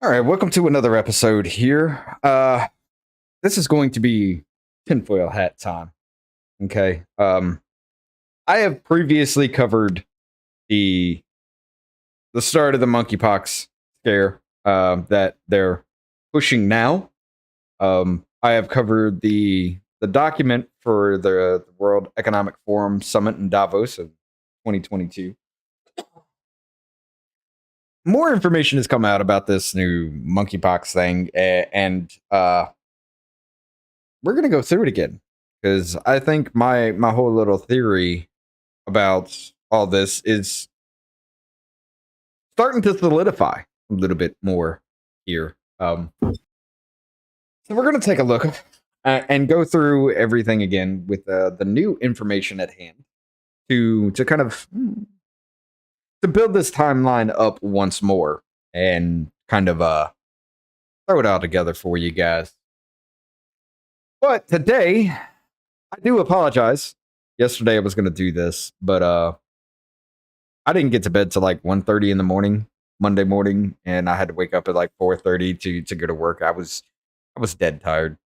All right, welcome to another episode here. This is going to be tinfoil hat time. Okay. I have previously covered the start of the monkeypox scare that they're pushing now. I have covered the document for the World Economic Forum Summit in Davos of 2022. More information has come out about this new monkeypox thing, and we're gonna go through it again because I think my whole little theory about all this is starting to solidify a little bit more here. So we're gonna take a look and go through everything again with the new information at hand to kind of to build this timeline up once more and kind of throw it all together for you guys. But today, I do apologize. Yesterday I was going to do this, but I didn't get to bed till like 1:30 in the morning, Monday morning, and I had to wake up at like 4:30 to go to work. I was dead tired.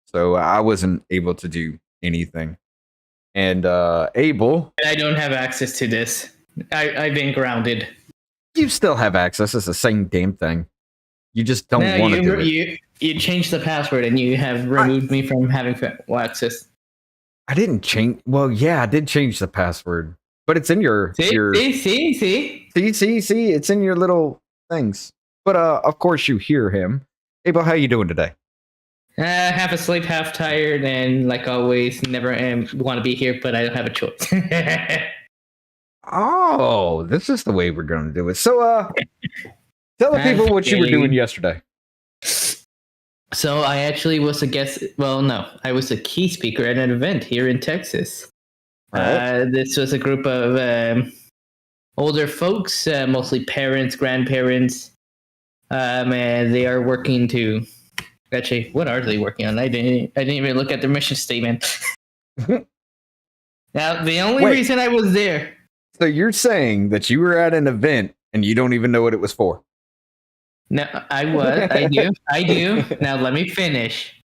So I wasn't able to do anything. And Abel, I don't have access to this. I've been grounded. you still have access. It's the same damn thing. You just don't want to do it. You changed the password and you have removed me from having access. I didn't change. Well, yeah, I did change the password, but it's in your See. It's in your little things. But of course, you hear him. Abel, how you doing today? Half asleep, half tired, and like always, never want to be here, but I don't have a choice. Oh, this is the way we're going to do it. So, tell the people what you were doing yesterday. So I actually was a guest. Well, no, I was a key speaker at an event here in Texas. Right. This was a group of older folks, mostly parents, grandparents, and they are working to. Actually, what are they working on? I didn't even look at their mission statement. Now, the only reason I was there. So you're saying that you were at an event and you don't even know what it was for? No, I was. I do. Now let me finish.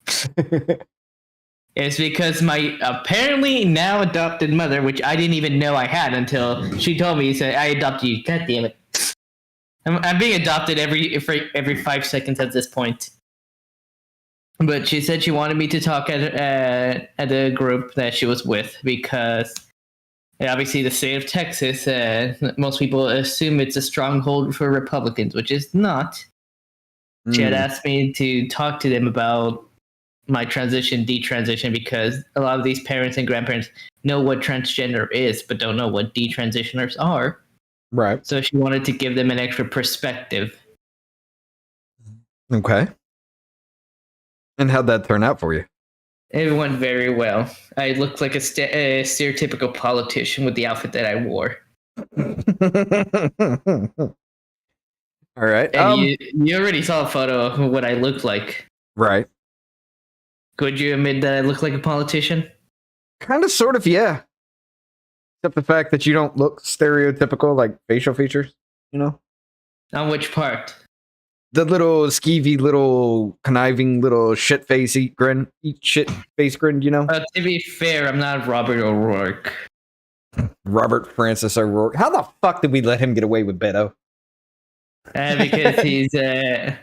It's because my apparently now adopted mother, which I didn't even know I had until she told me, said, I adopted you. God damn it. I'm being adopted every 5 seconds at this point. But she said she wanted me to talk at the group that she was with because obviously the state of Texas, most people assume it's a stronghold for Republicans, which is not. She had asked me to talk to them about my detransition, because a lot of these parents and grandparents know what transgender is, but don't know what detransitioners are. Right. So she wanted to give them an extra perspective. Okay. And how'd that turn out for you? It went very well. I looked like a stereotypical politician with the outfit that I wore. All right. And you already saw a photo of what I looked like. Right. Could you admit that I look like a politician? Kind of, sort of, yeah. Except the fact that you don't look stereotypical, like facial features, you know? On which part? The little skeevy, little conniving, little shit face grin, shit face grin, you know? To be fair, I'm not Robert O'Rourke. Robert Francis O'Rourke. How the fuck did we let him get away with Beto? Because he's a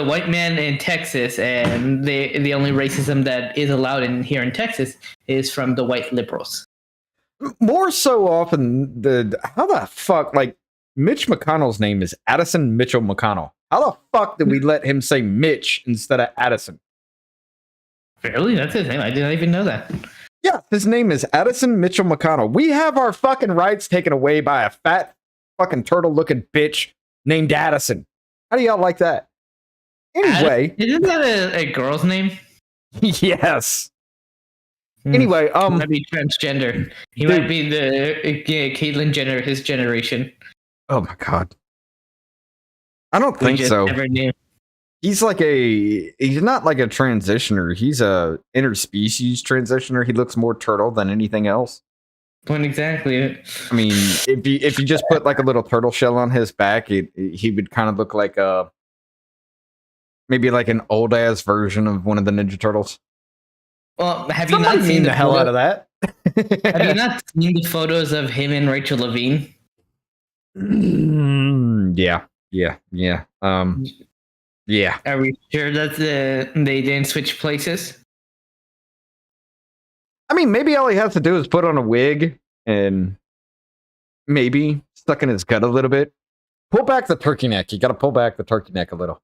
white man in Texas, and the only racism that is allowed here in Texas is from the white liberals. More so often, how the fuck, like, Mitch McConnell's name is Addison Mitchell McConnell. How the fuck did we let him say Mitch instead of Addison? Really? That's his name? I didn't even know that. Yeah, his name is Addison Mitchell McConnell. We have our fucking rights taken away by a fat fucking turtle-looking bitch named Addison. How do y'all like that? Anyway. Isn't that a girl's name? Yes. Anyway, he might be transgender. He might be the Caitlyn Jenner, his generation. Oh my god. I don't think so. Never knew. He's not like a transitioner. He's a interspecies transitioner. He looks more turtle than anything else. When exactly? I mean, if you just put like a little turtle shell on his back, he would kind of look like Maybe like an old ass version of one of the Ninja Turtles. Well, have you Somebody not seen the hell out of that? Have you not seen the photos of him and Rachel Levine? Yeah. Yeah. Are we sure that they didn't switch places? I mean, maybe all he has to do is put on a wig and maybe stuck in his gut a little bit. Pull back the turkey neck. You got to pull back the turkey neck a little.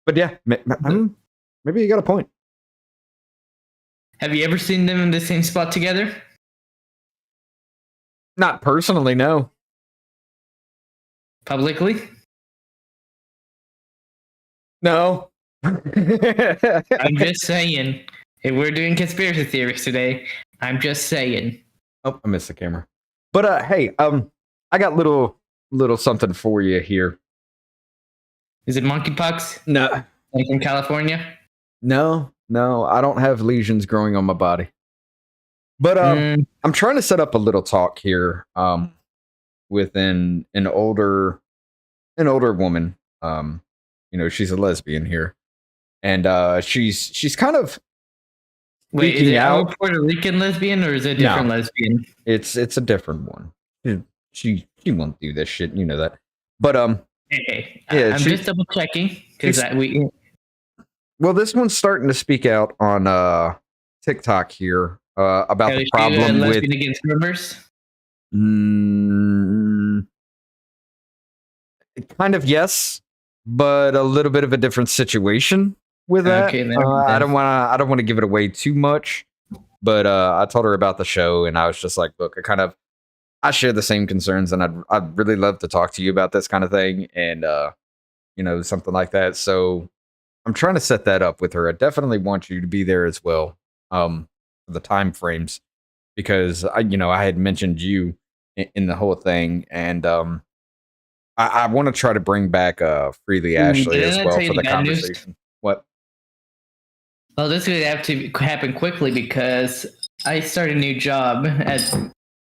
But yeah, maybe you got a point. Have you ever seen them in the same spot together? Not personally, no. Publicly? No. I'm just saying. If we're doing conspiracy theories today, I'm just saying. Oh, I missed the camera. But hey, I got little something for you here. Is it monkeypox? No. Like in California? No, I don't have lesions growing on my body. But I'm trying to set up a little talk here with an older woman. She's a lesbian here. And she's kind of Wait, is it a Puerto Rican lesbian or is it a different lesbian? It's a different one. She won't do this shit, you know that. But hey, yeah, I'm just double checking because well, this one's starting to speak out on TikTok here about the problem with lesbian against rumors. Kind of yes, but a little bit of a different situation with that. Okay, I don't want to give it away too much, but I told her about the show, and I was just like, look, I share the same concerns, and I'd really love to talk to you about this kind of thing, and something like that. So I'm trying to set that up with her. I definitely want you to be there as well. The time frames, because I had mentioned you in the whole thing, and I want to try to bring back Freely Ashley as well for the conversation. News? What? Well, this is going to have to happen quickly because I start a new job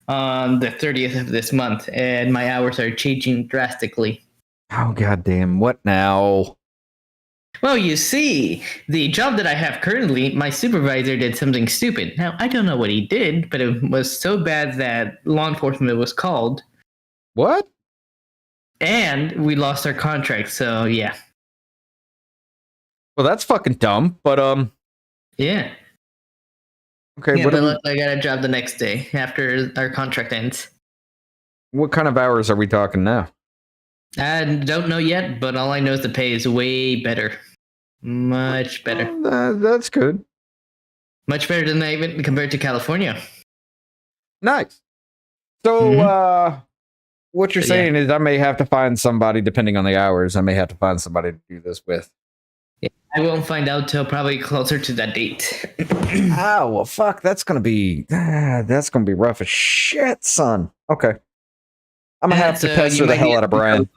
on the 30th of this month, and my hours are changing drastically. Oh, goddamn. What now? Well, you see, the job that I have currently, my supervisor did something stupid. Now, I don't know what he did, but it was so bad that law enforcement was called. What? And we lost our contract, so yeah. Well, that's fucking dumb, but yeah. Okay, yeah, but I got a job the next day after our contract ends. What kind of hours are we talking now? I don't know yet, but all I know is the pay is way better. Much better. That's good. Much better than even compared to California. Nice. So, what you're saying is I may have to find somebody, depending on the hours, I may have to find somebody to do this with. Yeah, I won't find out till probably closer to that date. Oh, well, fuck. That's going to be rough as shit, son. Okay. I'm going to have to pester the hell out of Brian.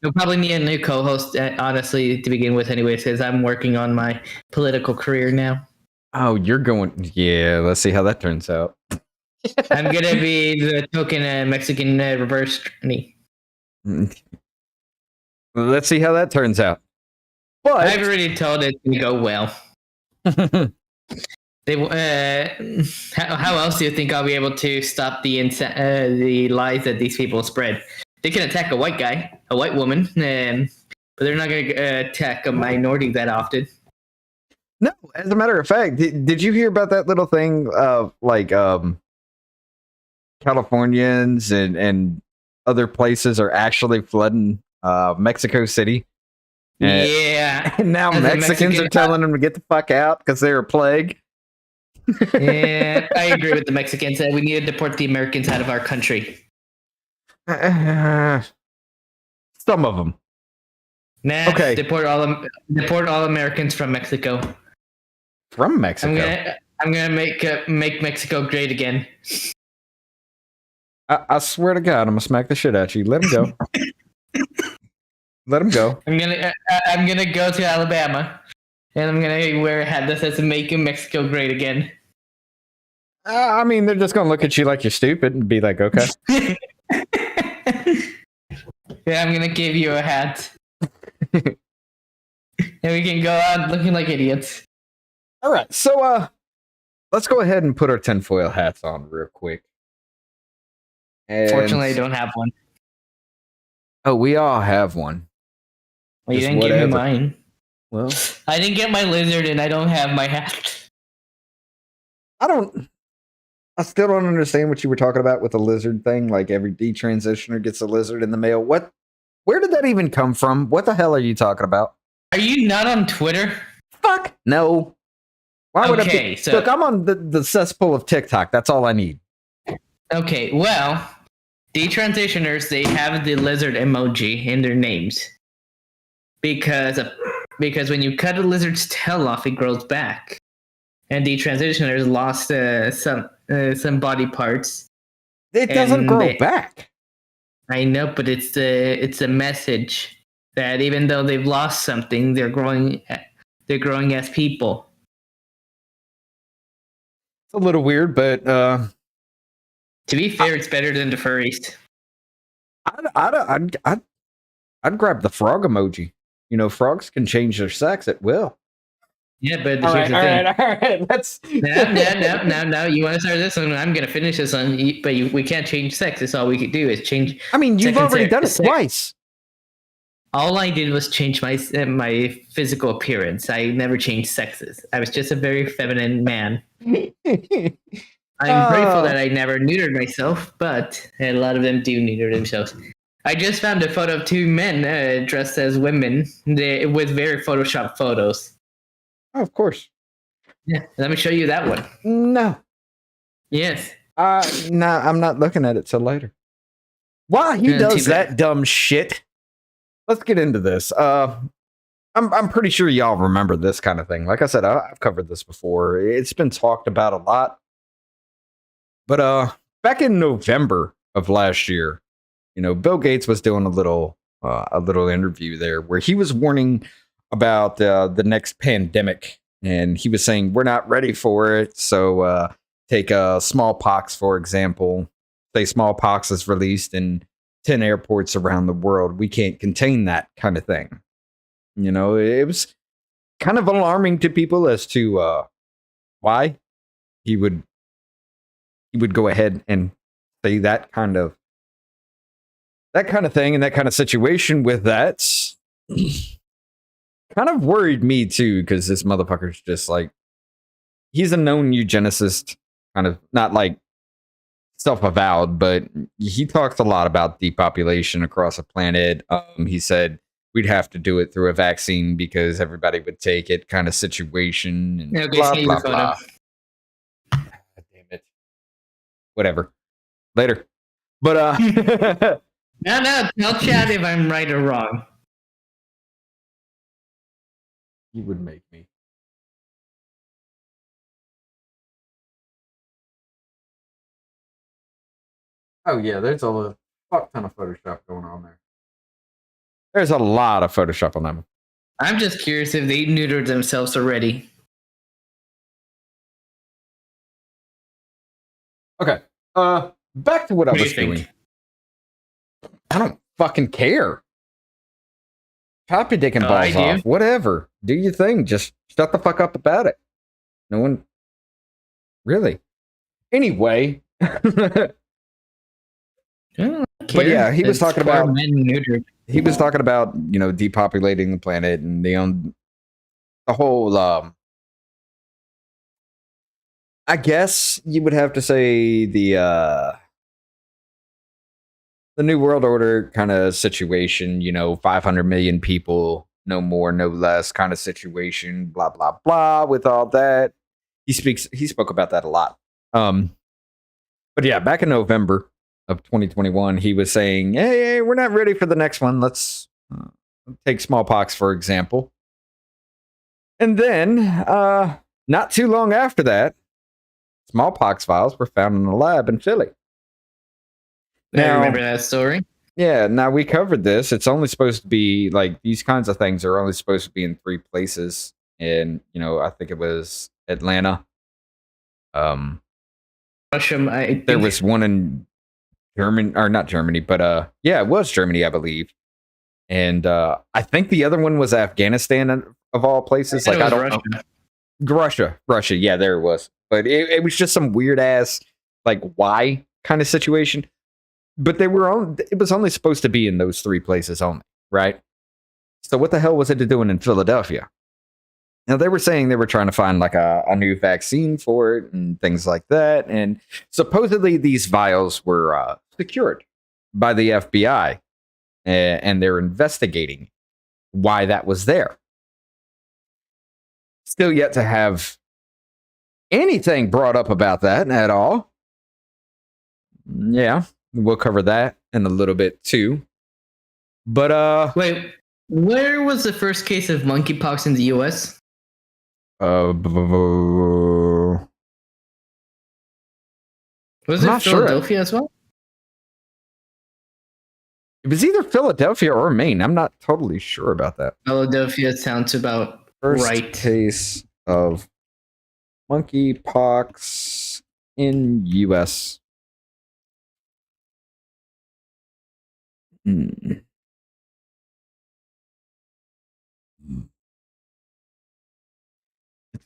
You'll probably need a new co-host, honestly, to begin with anyways, because I'm working on my political career now. Oh, you're going... Yeah, let's see how that turns out. I'm going to be the token Mexican reverse knee. Let's see how that turns out. But I've already told it to go well. How else do you think I'll be able to stop the lies that these people spread? They can attack a white guy, a white woman, but they're not going to attack a minority that often. No, as a matter of fact, did you hear about that little thing of Californians and other places are actually flooding Mexico City? Yeah. And now Mexicans are telling them to get the fuck out because they're a plague. Yeah, I agree with the Mexicans. We need to deport the Americans out of our country. Some of them. Nah, okay. Deport all Americans from Mexico. From Mexico? I'm gonna make Mexico great again. I swear to God, I'm gonna smack the shit out of you. Let him go. Let him go. I'm gonna go to Alabama, and I'm gonna wear a hat that says "Make Mexico Great Again." I mean, they're just gonna look at you like you're stupid and be like, "Okay." Yeah, I'm gonna give you a hat. And we can go out looking like idiots. All right, so let's go ahead and put our tinfoil hats on real quick. And, Fortunately, I don't have one. Oh, we all have one. Well, you Just didn't give me whatever. mine. Well, I didn't get my lizard, and I don't have my hat. I still don't understand what you were talking about with the lizard thing. Like every detransitioner gets a lizard in the mail. What? Where did that even come from? What the hell are you talking about? Are you not on Twitter? Fuck no. Why would I Okay, be? so- Look, I'm on the cesspool of TikTok. That's all I need. Okay, well, detransitioners, they have the lizard emoji in their names because when you cut a lizard's tail off, it grows back, and detransitioners lost some body parts. It doesn't And grow back. I know, but it's a message that even though they've lost something, they're growing as people. It's a little weird, but To be fair, it's better than the furries. I'd grab the frog emoji. You know, frogs can change their sex at will. Yeah, but All here's right, the thing. all right. That's No. You want to start this one? I'm gonna finish this one, but we can't change sex. That's all we could do is change. I mean, you've second already done it sex. twice. All I did was change my physical appearance. I never changed sexes. I was just a very feminine man. I'm grateful that I never neutered myself, but a lot of them do neuter themselves. I just found a photo of two men dressed as women with very Photoshop photos. Oh, of course. Yeah, let me show you that one. No. Yes. No, I'm not looking at it till later. Why he does that dumb shit? Let's get into this. I'm pretty sure y'all remember this kind of thing. Like I said, I've covered this before. It's been talked about a lot. But back in November of last year, you know, Bill Gates was doing a little interview there where he was warning about the next pandemic, and he was saying we're not ready for it. So take smallpox for example. Say smallpox is released in 10 airports around the world. We can't contain that kind of thing. You know, it was kind of alarming to people as to why he would go ahead and say that kind of thing and that kind of situation with that. Kind of worried me too, because this motherfucker's just like, he's a known eugenicist, kind of not like self-avowed, but he talks a lot about depopulation across the planet. He said we'd have to do it through a vaccine because everybody would take it, kind of situation, and Okay, blah see blah the photo. blah. God damn it. Whatever. Later. But No, tell chat if I'm right or wrong. you would make me. Oh yeah, there's a fuck ton of Photoshop going on there. There's a lot of Photoshop on them. I'm just curious if they neutered themselves already. Okay. Back to what I was doing. I don't fucking care. Chop your dick and balls off. Whatever. Do your thing. Just shut the fuck up about it. No one really. Anyway. But yeah, he was talking about you know, depopulating the planet and the whole I guess you would have to say the New World Order kind of situation, you know, 500 million people, no more, no less kind of situation, blah, blah, blah, with all that. He spoke about that a lot. But yeah, back in November of 2021, he was saying, hey, we're not ready for the next one. Let's take smallpox, for example. And then, not too long after that, smallpox vials were found in a lab in Philly. I remember that story. Yeah, now we covered this. It's only supposed to be like these kinds of things are only supposed to be in 3 places. And, you know, I think it was Atlanta. Russia, there was one in Germany, or not Germany, but yeah, it was Germany, I believe. And I think the other one was Afghanistan of all places. I Like, I don't Russia. know. Russia. Yeah, there it was. But it was just some weird ass, like, why kind of situation. But it was only supposed to be in those 3 places only, right? So what the hell was it doing in Philadelphia? Now, they were saying they were trying to find like a new vaccine for it and things like that. And supposedly these vials were secured by the FBI, and they're investigating why that was there. Still yet to have anything brought up about that at all. Yeah, we'll cover that in a little bit too. But wait, where was the first case of monkeypox in the U.S.? Was it Philadelphia as well? It was either Philadelphia or Maine. I'm not totally sure about that. Philadelphia sounds about First right. Case of monkeypox in U.S. It's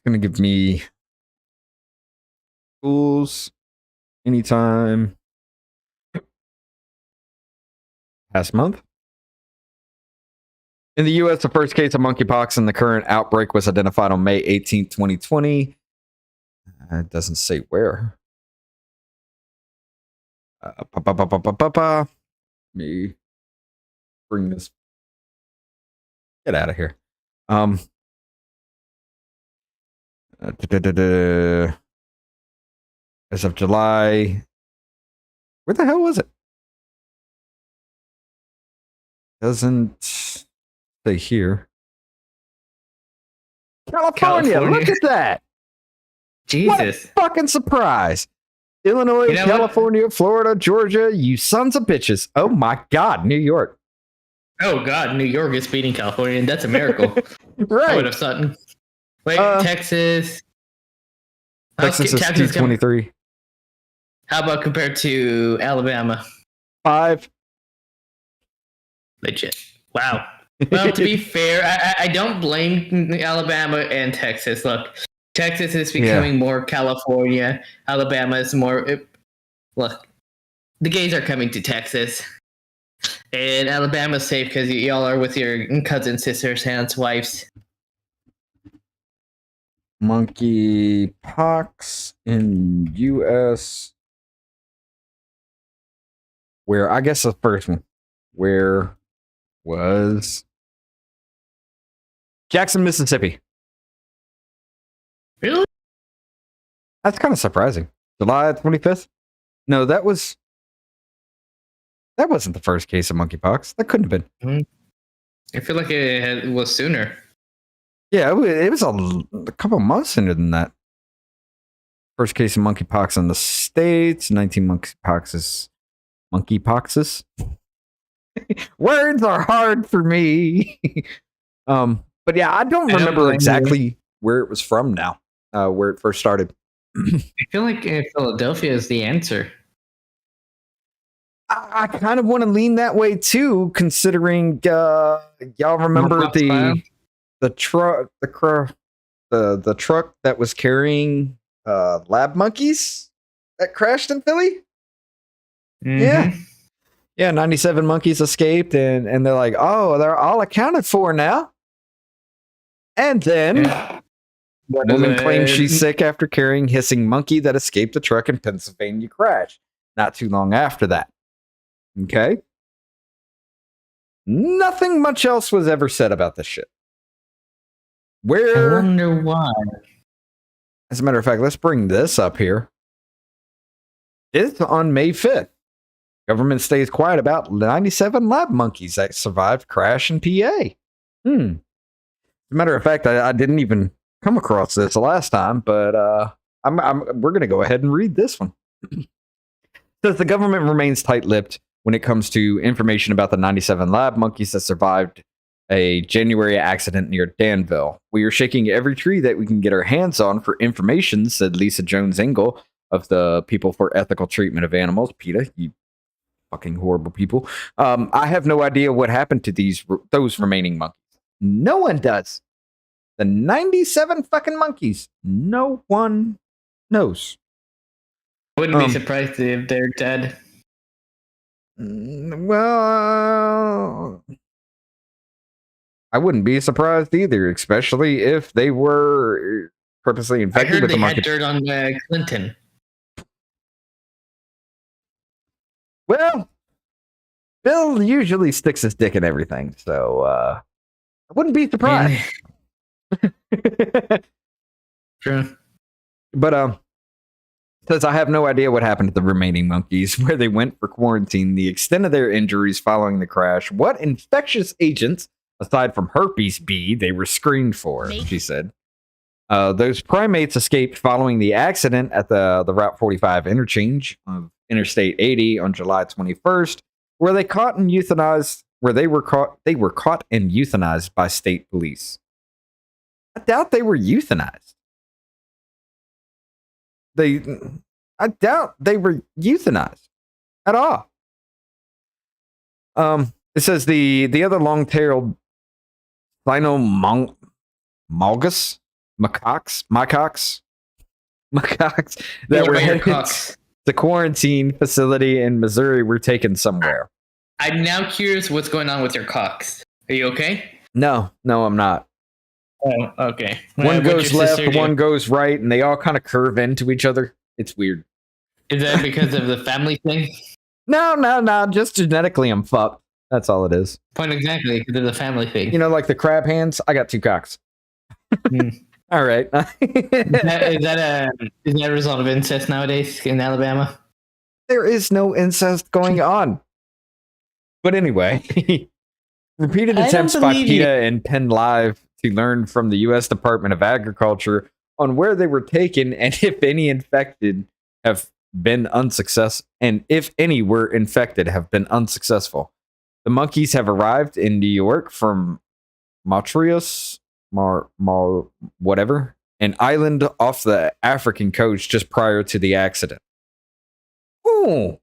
going to give me schools anytime past month. In the U.S., the first case of monkeypox in the current outbreak was identified on May 18, 2020. It doesn't say where. Let me bring this. Get out of here. As of July. Where the hell was it? Doesn't say here. California. Look at that. Jesus. What a fucking surprise. Illinois, California, Florida, Georgia, you sons of bitches. Oh my God, New York. Oh God, New York is beating California, and that's a miracle. Right. I would have thought. Wait, Texas. Texas is 223. How about compared to Alabama? 5. Legit. Wow. Well, to be fair, I don't blame Alabama and Texas. Look, Texas is becoming more California. Alabama is more. Look, the gays are coming to Texas. And Alabama's safe because y'all are with your cousins, sisters, aunts, wives. Monkeypox in U.S. Where, I guess the first one. Where was Jackson, Mississippi. Really? That's kind of surprising. July 25th? No, that wasn't the first case of monkeypox. That couldn't have been. I feel like it was sooner. Yeah, it was a couple months sooner than that. First case of monkeypox in the States, 19 monkeypoxes. Words are hard for me. But yeah, I don't remember exactly where it was from now, where it first started. I feel like Philadelphia is the answer. I kind of want to lean that way too, considering y'all remember the truck that was carrying lab monkeys that crashed in Philly. Mm-hmm. Yeah, 97 monkeys escaped, and they're like, oh, they're all accounted for now. And then woman claims she's sick after carrying hissing monkey that escaped the truck in Pennsylvania crash. Not too long after that. Okay. Nothing much else was ever said about this shit. I wonder why. As a matter of fact, let's bring this up here. It's on May 5th. Government stays quiet about 97 lab monkeys that survived crash in PA. As a matter of fact, I didn't even come across this last time, but we're going to go ahead and read this one. It says the government remains tight-lipped when it comes to information about the 97 lab monkeys that survived a January accident near Danville. We are shaking every tree that we can get our hands on for information, said Lisa Jones Engel of the People for Ethical Treatment of Animals. PETA, you Fucking horrible people. I have no idea what happened to those remaining monkeys. No one does. The 97 fucking monkeys. No one knows. Wouldn't be surprised if they're dead. Well, I wouldn't be surprised either, especially if they were purposely infected I heard with they the monkey. had dirt on Clinton. Well, Bill usually sticks his dick in everything, so I wouldn't be surprised. True. But says I have no idea what happened to the remaining monkeys, where they went for quarantine, the extent of their injuries following the crash, what infectious agents, aside from herpes B, they were screened for, she said. Those primates escaped following the accident at the Route 45 interchange of Interstate 80 on July 21st, where they were caught and euthanized by state police. I doubt they were euthanized. I doubt they were euthanized at all. It says the other long-tailed cynomolgus macaques that were headed to the quarantine facility in Missouri were taken somewhere. I'm now curious what's going on with your cocks. Are you okay? No, I'm not. Oh, okay. One goes left, one goes right, and they all kind of curve into each other. It's weird. Is that because of the family thing? No. Just genetically, I'm fucked. That's all it is. Point exactly, because of the family thing. You know, like the crab hands? I got 2 cocks. All right. Is that a result of incest nowadays in Alabama? There is no incest going on. But anyway, repeated attempts by PETA and Penn Live to learn from the U.S. Department of Agriculture on where they were taken and if any infected have been unsuccessful, and if any were infected have been unsuccessful. The monkeys have arrived in New York from Mauritius, whatever, an island off the African coast just prior to the accident. Oh,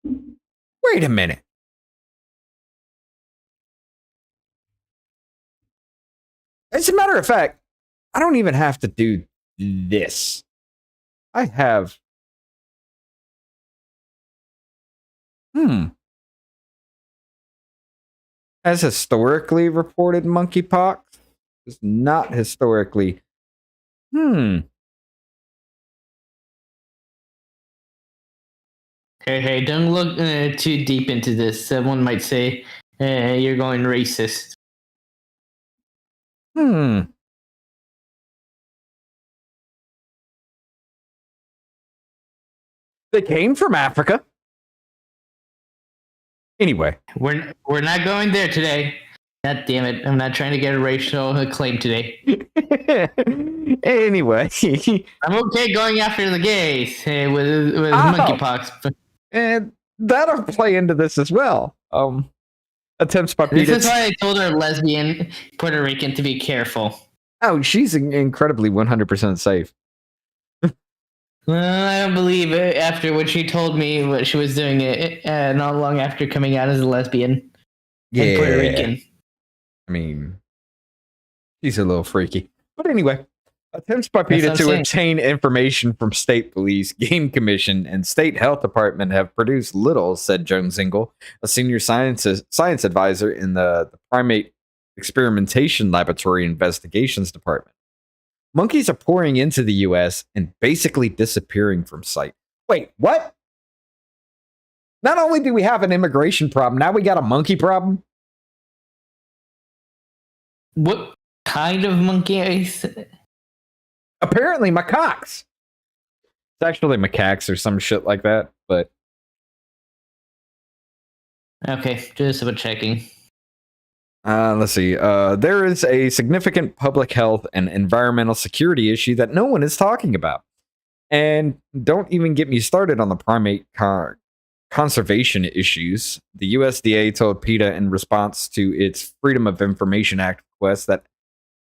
wait a minute. As a matter of fact, I don't even have to do this. I have. As historically reported monkeypox is not historically. Hey, don't look too deep into this. Someone might say you're going racist. They came from Africa. Anyway. We're not going there today. God damn it. I'm not trying to get a racial claim today. Anyway. I'm okay going after the gays with monkeypox. And that'll play into this as well. Attempts by PETA. This is why I told our lesbian Puerto Rican to be careful. Oh, she's incredibly 100% safe. Well, I don't believe it after what she told me what she was doing not long after coming out as a lesbian and Puerto Rican. I mean, she's a little freaky. But anyway, attempts by PETA to obtain information from state police, game commission, and state health department have produced little, said Joan Zingle, a senior science advisor in the primate experimentation laboratory investigations department. Monkeys are pouring into the U.S. and basically disappearing from sight. Wait, what? Not only do we have an immigration problem, now we got a monkey problem? What kind of monkey? Apparently macaques. It's actually macaques or some shit like that, but... Okay, just about checking. Let's see. There is a significant public health and environmental security issue that no one is talking about. And don't even get me started on the primate conservation issues. The USDA told PETA in response to its Freedom of Information Act request that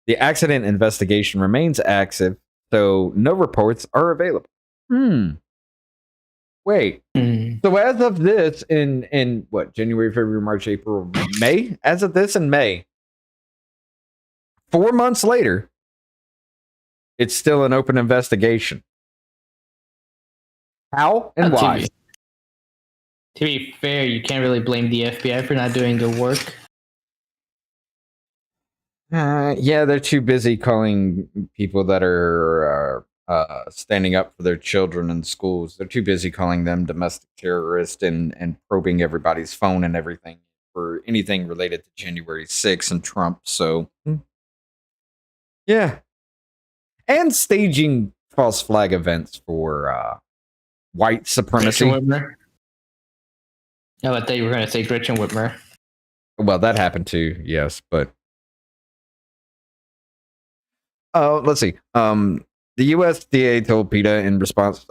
the accident investigation remains active, so no reports are available. Wait Wait. Mm. So as of this in what, January, February, March, April, May? As of this in May, 4 months later, it's still an open investigation. How and why? To be fair, you can't really blame the FBI for not doing the work. Yeah, they're too busy calling people that are standing up for their children in schools. They're too busy calling them domestic terrorists and probing everybody's phone and everything for anything related to January 6th and Trump. So, yeah. And staging false flag events for white supremacy. Gretchen Whitmer. Oh, I thought you were going to say Gretchen Whitmer. Well, that happened too, yes, but let's see. The USDA told PETA in response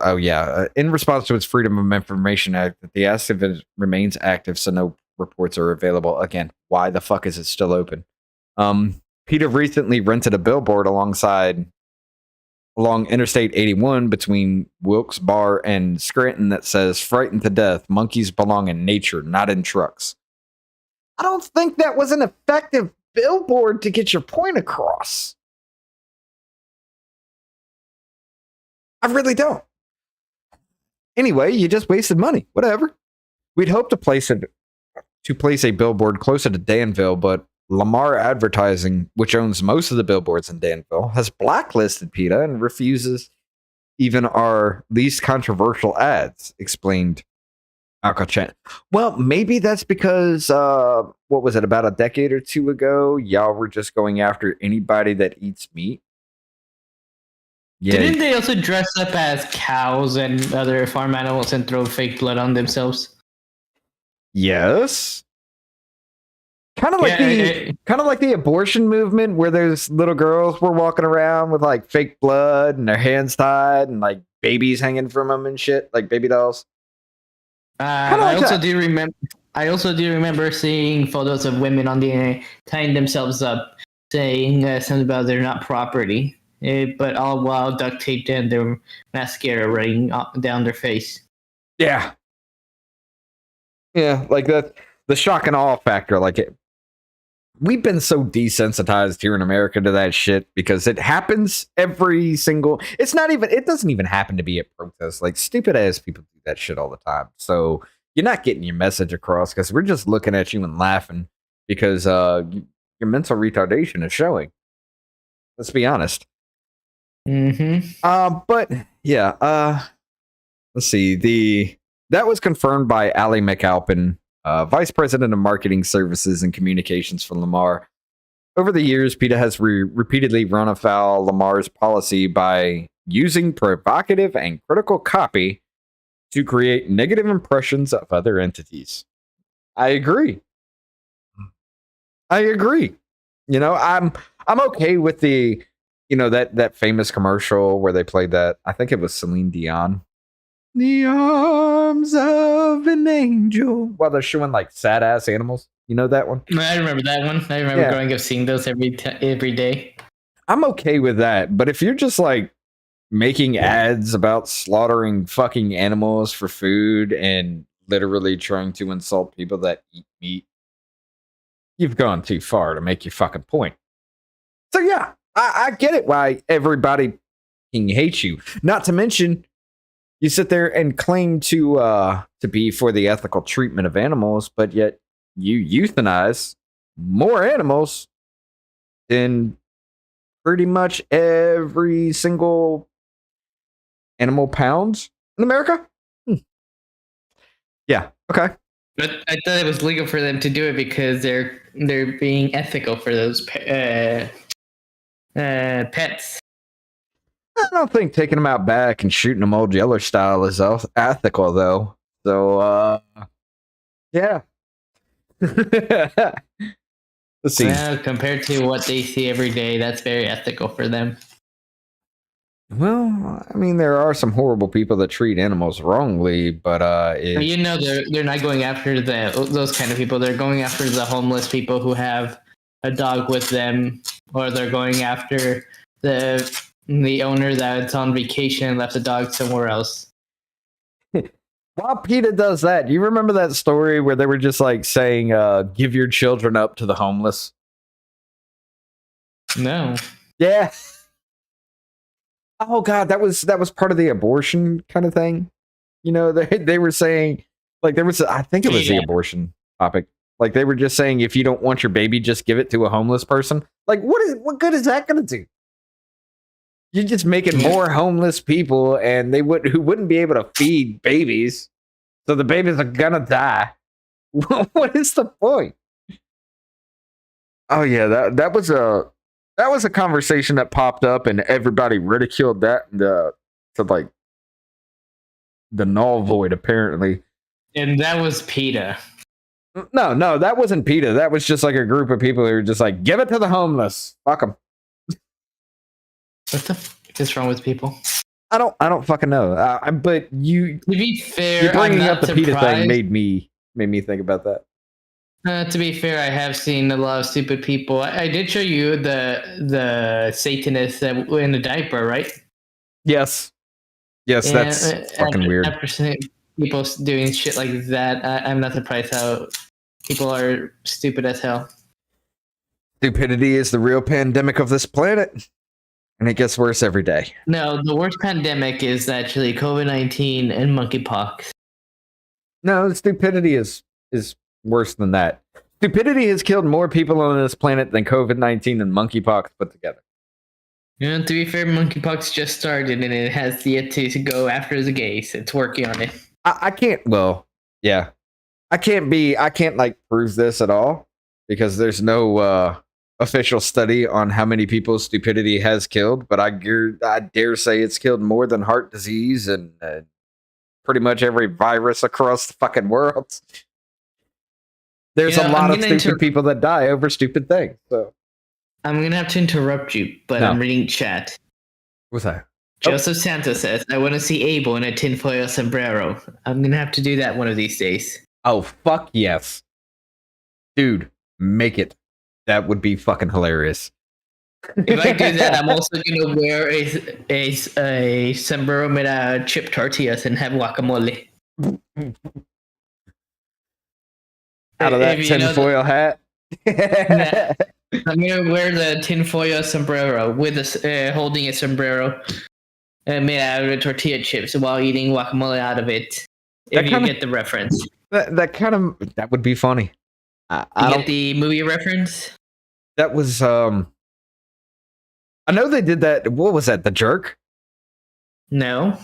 to its Freedom of Information Act that the asset remains active, so no reports are available. Again, why the fuck is it still open? PETA recently rented a billboard along Interstate 81 between Wilkes-Barre and Scranton that says, "Frightened to death, monkeys belong in nature, not in trucks." I don't think that was an effective billboard to get your point across. I really don't. Anyway, you just wasted money. Whatever. We'd hope to place a billboard closer to Danville, but Lamar Advertising, which owns most of the billboards in Danville, has blacklisted PETA and refuses even our least controversial ads, explained Alcachan. Well, maybe that's because, what was it, about a decade or two ago, y'all were just going after anybody that eats meat? Yeah. Didn't they also dress up as cows and other farm animals and throw fake blood on themselves? Yes. Kind of like the abortion movement, where those little girls were walking around with like fake blood and their hands tied and like babies hanging from them and shit, like baby dolls. I also do remember seeing photos of women on the internet tying themselves up, saying something about they're not property, but all while duct taped and their mascara running down their face. Yeah, like that. The shock and awe factor, like it. We've been so desensitized here in America to that shit because it happens every single. It doesn't even happen to be at protests. Like, stupid ass people do that shit all the time. So you're not getting your message across because we're just looking at you and laughing because your mental retardation is showing. Let's be honest. But yeah. Let's see. That was confirmed by Allie McAlpin, Vice President of Marketing Services and Communications for Lamar. Over the years, PETA has repeatedly run afoul Lamar's policy by using provocative and critical copy to create negative impressions of other entities. I agree. You know, I'm okay with the, that famous commercial where they played that. I think it was Celine Dion. The arms of an angel. While they're showing like sad ass animals. You know that one? I remember that one. I remember growing up seeing those every day. I'm okay with that. But if you're just like making ads about slaughtering fucking animals for food and literally trying to insult people that eat meat, you've gone too far to make your fucking point. So yeah, I get it why everybody hates you. Not to mention, you sit there and claim to be for the ethical treatment of animals, but yet you euthanize more animals than pretty much every single animal pound in America. Yeah. Okay. But I thought it was legal for them to do it because they're being ethical for those pets. I don't think taking them out back and shooting them old Yeller style is ethical, though. So, yeah. Let's see. Well, compared to what they see every day, that's very ethical for them. Well, I mean, there are some horrible people that treat animals wrongly, but they're not going after those kind of people. They're going after the homeless people who have a dog with them, or they're going after the owner that's on vacation and left the dog somewhere else. while PETA does that, do you remember that story where they were just like saying, give your children up to the homeless? No. Yeah. Oh god, that was part of the abortion kind of thing. You know, they were saying like there was I think it was the abortion topic. Like they were just saying if you don't want your baby, just give it to a homeless person. Like what good is that going to do? You're just making more homeless people and who wouldn't be able to feed babies. So the babies are gonna die. What is the point? Oh yeah, that was a conversation that popped up and everybody ridiculed that to like the null void apparently. And that was PETA. No, that wasn't PETA. That was just like a group of people who were just like, give it to the homeless. Fuck them. What the fuck is wrong with people? I don't fucking know. But to be fair, you bringing up the PETA thing made me think about that. To be fair, I have seen a lot of stupid people. I did show you the Satanist in a diaper, right? Yes, that's fucking weird. 100% people doing shit like that. I'm not surprised how people are stupid as hell. Stupidity is the real pandemic of this planet, and it gets worse every day. No, the worst pandemic is actually COVID-19 and monkeypox. No, stupidity is worse than that. Stupidity has killed more people on this planet than COVID-19 and monkeypox put together. To be fair, monkeypox just started and it has yet to go after the gays. It's working on it. I can't. Well, yeah, I can't like prove this at all because there's no official study on how many people stupidity has killed. But I dare say it's killed more than heart disease and pretty much every virus across the fucking world. There's a lot of stupid people that die over stupid things. So I'm gonna have to interrupt you, but I'm reading chat. What's that? Joseph Santos says, I want to see Abel in a tinfoil sombrero. I'm going to have to do that one of these days. Oh, fuck yes. Dude, make it. That would be fucking hilarious. If I do that, I'm also going to wear a sombrero made out of chip tortillas and have guacamole. Out of that tinfoil hat? I'm going to wear the tinfoil sombrero with holding a sombrero. Made out of tortilla chips while eating guacamole out of it. If you get the reference. That would be funny. You get the movie reference? That was I know they did that. What was that? The Jerk? No.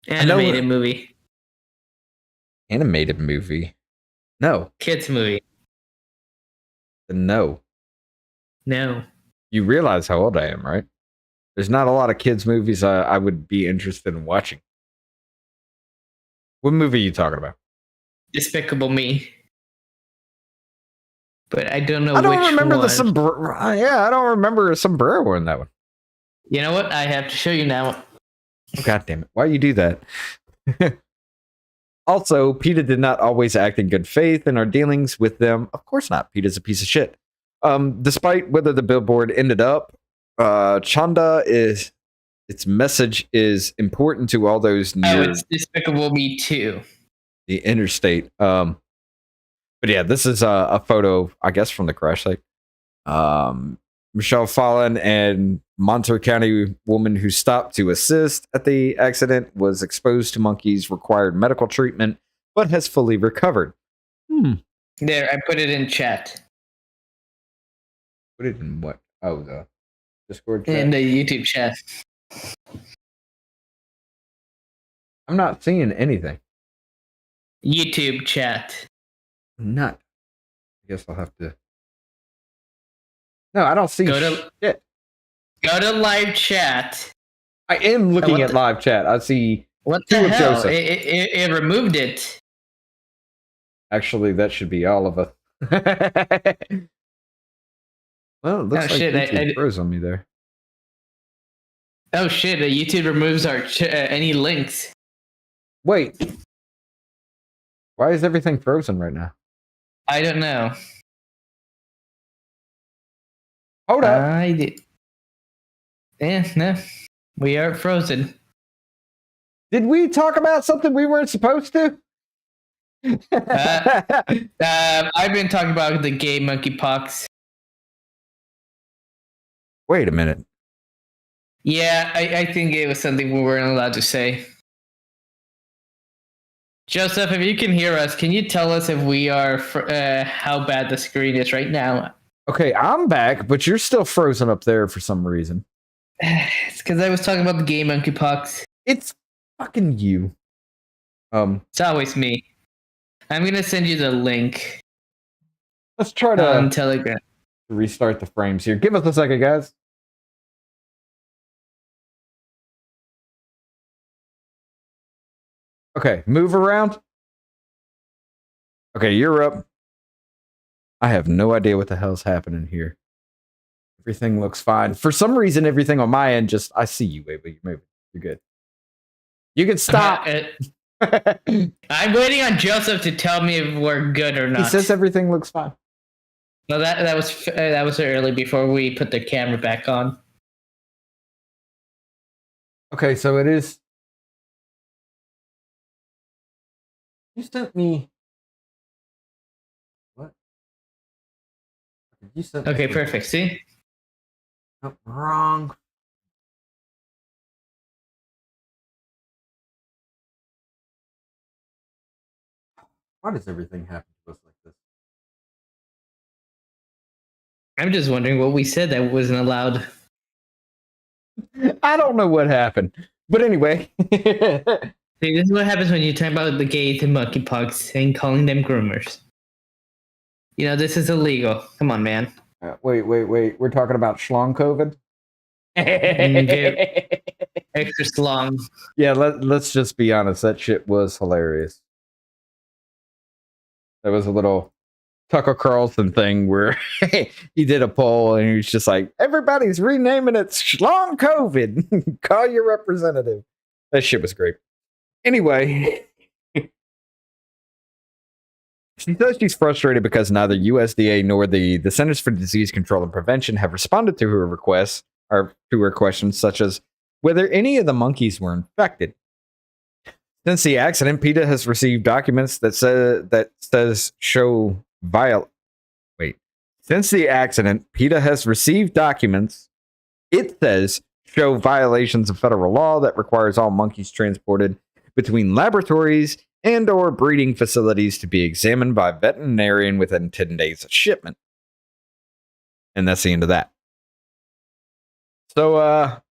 Animated movie. Animated movie? No. Kids movie. No. No. You realize how old I am, right? There's not a lot of kids' movies I would be interested in watching. What movie are you talking about? Despicable Me. But I don't know I don't which remember one. the sombrero. Yeah, I don't remember a sombrero in that one. You know what? I have to show you now. Oh, God damn it. Why you do that? Also, PETA did not always act in good faith in our dealings with them. Of course not. PETA's a piece of shit. Despite whether the billboard ended up, Chanda its message is important to all those near it's Despicable Me too. The interstate. But yeah, this is a photo, I guess, from the crash site. Michelle Fallon and Monterey County woman who stopped to assist at the accident was exposed to monkeys, required medical treatment, but has fully recovered. There, I put it in chat. Put it in what? Oh, the Discord chat? In the YouTube chat. I'm not seeing anything. YouTube chat. Not. I guess I'll have to. No, I don't see shit. Go to live chat. I am looking at live chat. I see what the hell? It removed it. Actually, that should be all of us. Well, it looks like YouTube froze on me there. Oh shit! YouTube removes our any links. Wait, why is everything frozen right now? I don't know. Hold up. No, we are frozen. Did we talk about something we weren't supposed to? I've been talking about the gay monkeypox. Wait a minute. Yeah, I think it was something we weren't allowed to say. Joseph, if you can hear us, can you tell us if we are how bad the screen is right now? Okay, I'm back, but you're still frozen up there for some reason. It's because I was talking about the gay monkeypox. It's fucking you. It's always me. I'm gonna send you the link. Let's try to on Telegram. Restart the frames here. Give us a second, guys. Okay, move around. Okay, you're up. I have no idea what the hell's happening here. Everything looks fine. For some reason, everything on my end just... I see you, baby. You're good. You can stop. I'm waiting on Joseph to tell me if we're good or not. He says everything looks fine. No, that was early before we put the camera back on. Okay, so it is... You sent me... What? You sent Okay, me... perfect. See? Oh, wrong. Why does everything happen to us like this? I'm just wondering what we said that wasn't allowed. I don't know what happened. But anyway. See, this is what happens when you talk about the gays and monkeypox and calling them groomers. You know, this is illegal. Come on, man. Wait. We're talking about schlong COVID? Extra slong. Yeah, let's just be honest. That shit was hilarious. That was a little Tucker Carlson thing where he did a poll and he was just like, everybody's renaming it Schlong COVID. Call your representative. That shit was great. Anyway, she says she's frustrated because neither USDA nor the Centers for Disease Control and Prevention have responded to her requests or to her questions, such as whether any of the monkeys were infected. Since the accident, PETA has received documents that show Since the accident, PETA has received documents it says show violations of federal law that requires all monkeys transported between laboratories and or breeding facilities to be examined by a veterinarian within 10 days of shipment. And that's the end of that. So,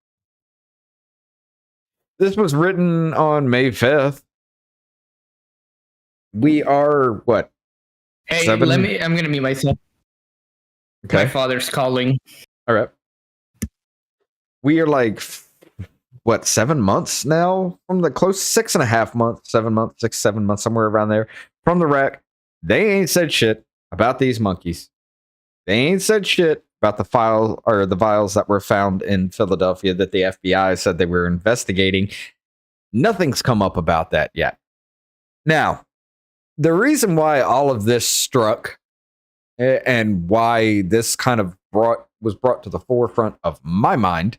this was written on May 5th. We are, what? Hey, I'm going to mute myself. Okay. My father's calling. All right. We are like, what, 7 months now? From the close 6.5 months, 7 months, 6, 7 months, somewhere around there. From the wreck. They ain't said shit about these monkeys. They ain't said shit about the vials that were found in Philadelphia that the FBI said they were investigating. Nothing's come up about that yet. Now, the reason why all of this struck and why this kind of was brought to the forefront of my mind,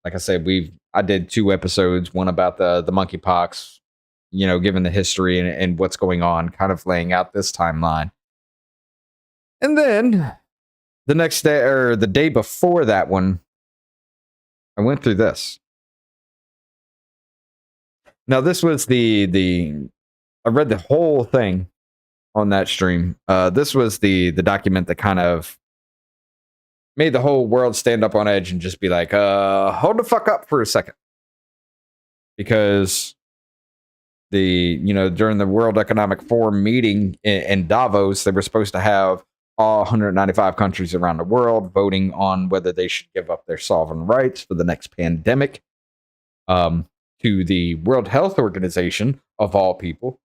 like I said, I did 2 episodes, one about the monkeypox, you know, given the history and what's going on, kind of laying out this timeline. And then the next day, or the day before that one, I went through this. Now, this was I read the whole thing on that stream. This was the document that kind of made the whole world stand up on edge and just be like, hold the fuck up for a second. Because during the World Economic Forum meeting in Davos, they were supposed to have all 195 countries around the world voting on whether they should give up their sovereign rights for the next pandemic to the World Health Organization, of all people.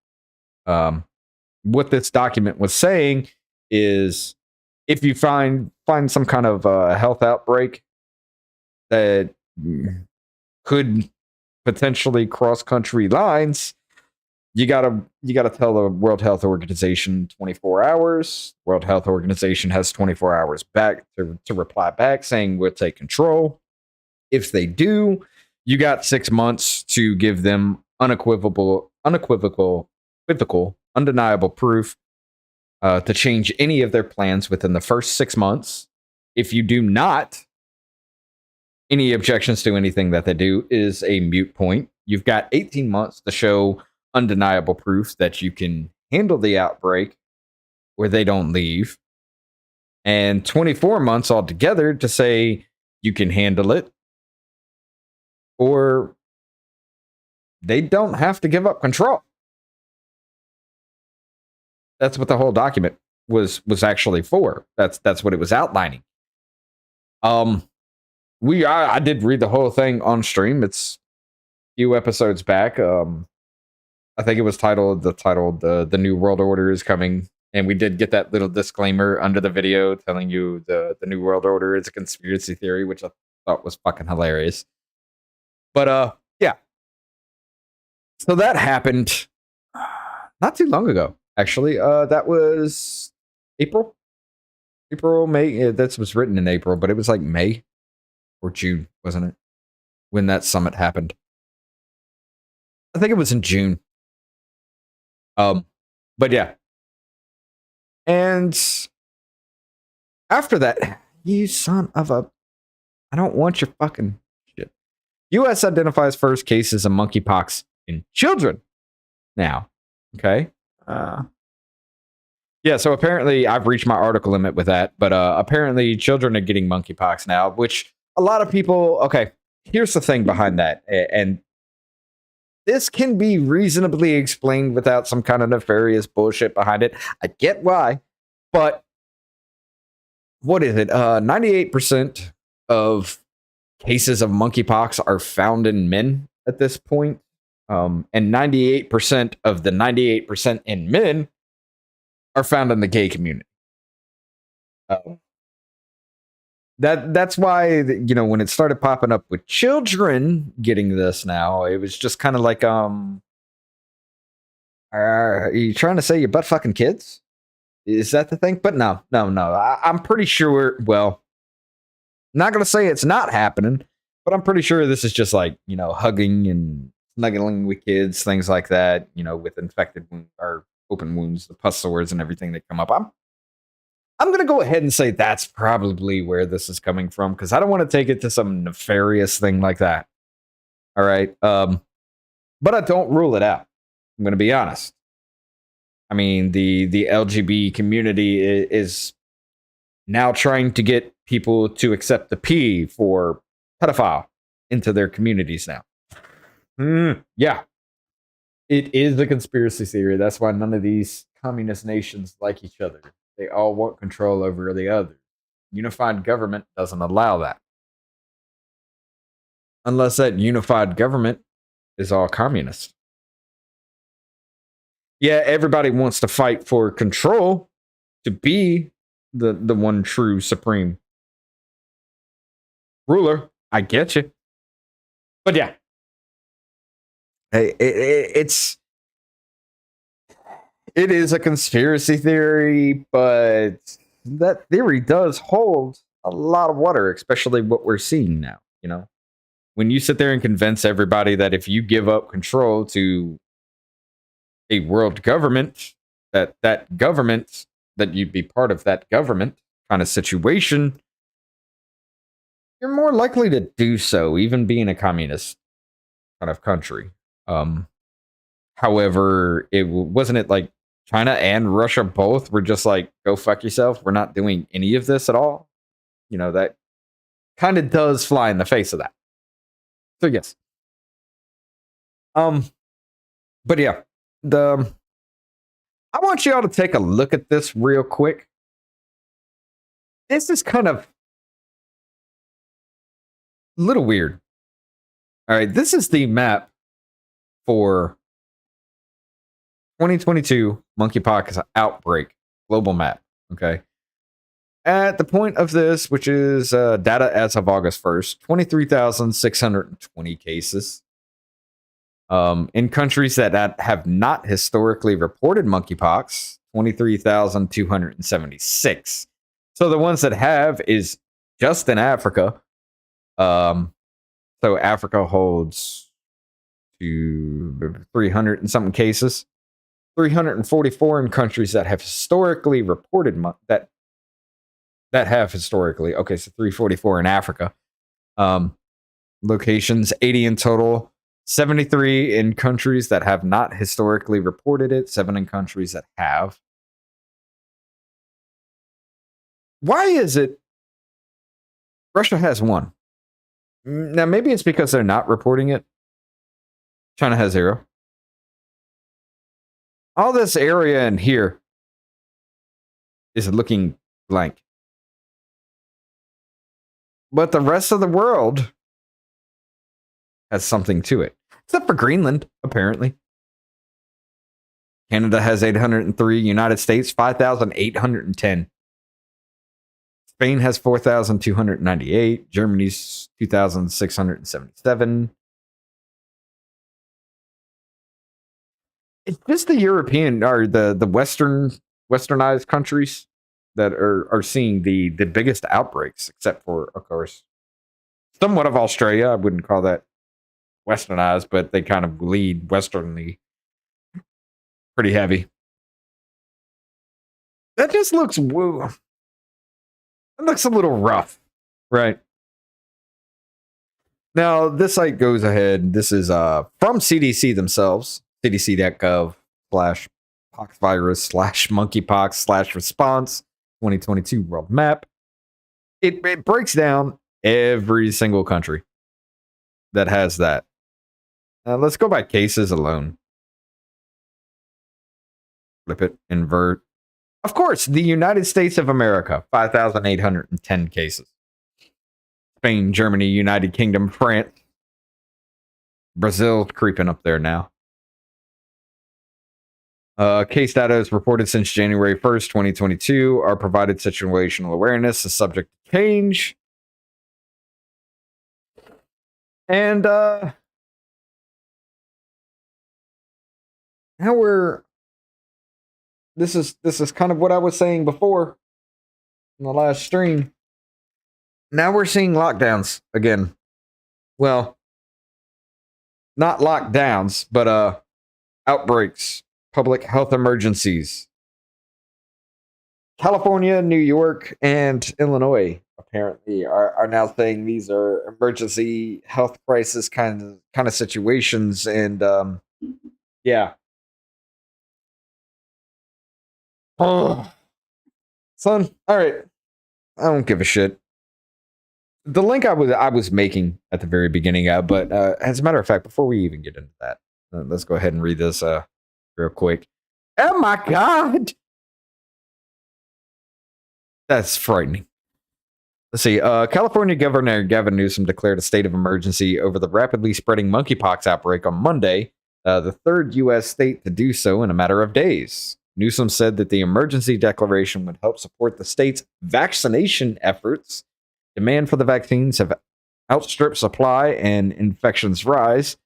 What this document was saying is if you find some kind of health outbreak that could potentially cross country lines, you gotta tell the World Health Organization 24 hours. World Health Organization has 24 hours back to reply back saying we'll take control. If they do, you got 6 months to give them undeniable proof to change any of their plans within the first 6 months. If you do not, any objections to anything that they do is a moot point. You've got 18 months to show undeniable proof that you can handle the outbreak where they don't leave, and 24 months altogether to say you can handle it or they don't have to give up control. That's what the whole document was actually for. That's what it was outlining. I did read the whole thing on stream. It's a few episodes back. I think it was titled the New World Order is coming, and we did get that little disclaimer under the video telling you the New World Order is a conspiracy theory, which I thought was fucking hilarious. But yeah. So that happened not too long ago, actually. That was April, May. That was written in April, but it was like May or June, wasn't it? When that summit happened. I think it was in June. But yeah. And after that, you son of a... I don't want your fucking shit. U.S. identifies first cases of monkeypox in children now. Okay. Yeah, so apparently I've reached my article limit with that, but apparently children are getting monkeypox now, which a lot of people... Okay, here's the thing behind that, and this can be reasonably explained without some kind of nefarious bullshit behind it. I get why, but what is it? 98% of cases of monkeypox are found in men at this point, and 98% of the 98% in men are found in the gay community. That's why, you know, when it started popping up with children getting this now, it was just kind of like, are you trying to say you're butt fucking kids? Is that the thing? But no. I'm pretty sure, well, not going to say it's not happening, but I'm pretty sure this is just like, you know, hugging and snuggling with kids, things like that, you know, with infected wounds or open wounds, the pus sores and everything that come up. I'm going to go ahead and say that's probably where this is coming from, because I don't want to take it to some nefarious thing like that. All right. But I don't rule it out. I'm going to be honest. I mean, the LGBT community is now trying to get people to accept the P for pedophile into their communities now. Yeah. It is a conspiracy theory. That's why none of these communist nations like each other. They all want control over the other. Unified government doesn't allow that. Unless that unified government is all communist. Yeah, everybody wants to fight for control to be the one true supreme ruler. I get you. But yeah. Hey, it is a conspiracy theory, but that theory does hold a lot of water, especially what we're seeing now. You know, when you sit there and convince everybody that if you give up control to a world government, that government, that you'd be part of that government kind of situation, you're more likely to do so, even being a communist kind of country. However, wasn't it like China and Russia both were just like, go fuck yourself. We're not doing any of this at all. You know, that kind of does fly in the face of that. So yes. But yeah, I want y'all to take a look at this real quick. This is kind of a little weird. All right, this is the map for 2022 monkeypox outbreak global map. Okay. At the point of this, which is data as of August 1st, 23,620 cases. In countries that have not historically reported monkeypox, 23,276. So the ones that have is just in Africa. So Africa holds to 300 and something cases. 344 in countries that have historically reported that have historically. Okay, so 344 in Africa. Locations 80 in total. 73 in countries that have not historically reported it. 7 in countries that have. Why is it Russia has 1? Now, maybe it's because they're not reporting it. China has 0. All this area in here is looking blank. But the rest of the world has something to it. Except for Greenland, apparently. Canada has 803. United States, 5,810. Spain has 4,298. Germany's 2,677. It's just the European or the westernized countries that are seeing the biggest outbreaks, except for, of course, somewhat of Australia. I wouldn't call that westernized, but they kind of lead westernly pretty heavy. That just looks woo. It looks a little rough, right? Now, this site goes ahead. This is from CDC themselves, cdc.gov/poxvirus/monkeypox/response 2022 world map. It breaks down every single country that has that. Let's go by cases alone. Flip it, invert. Of course, the United States of America, 5,810 cases. Spain, Germany, United Kingdom, France. Brazil creeping up there now. Case data is reported since January 1st, 2022. Are provided situational awareness is subject to change. And now this is kind of what I was saying before in the last stream. Now we're seeing lockdowns again. Well, not lockdowns, but outbreaks, public health emergencies. California, New York, and Illinois apparently are now saying these are emergency health crisis kind of situations, and yeah. Oh, son, all right. I don't give a shit. The link I was making at the very beginning, but as a matter of fact, before we even get into that, let's go ahead and read this real quick. Oh my God, that's frightening. Let's see. California Governor Gavin Newsom declared a state of emergency over the rapidly spreading monkeypox outbreak on Monday, the third U.S. state to do so in a matter of days. Newsom said that the emergency declaration would help support the state's vaccination efforts. Demand for the vaccines have outstripped supply and infections rise.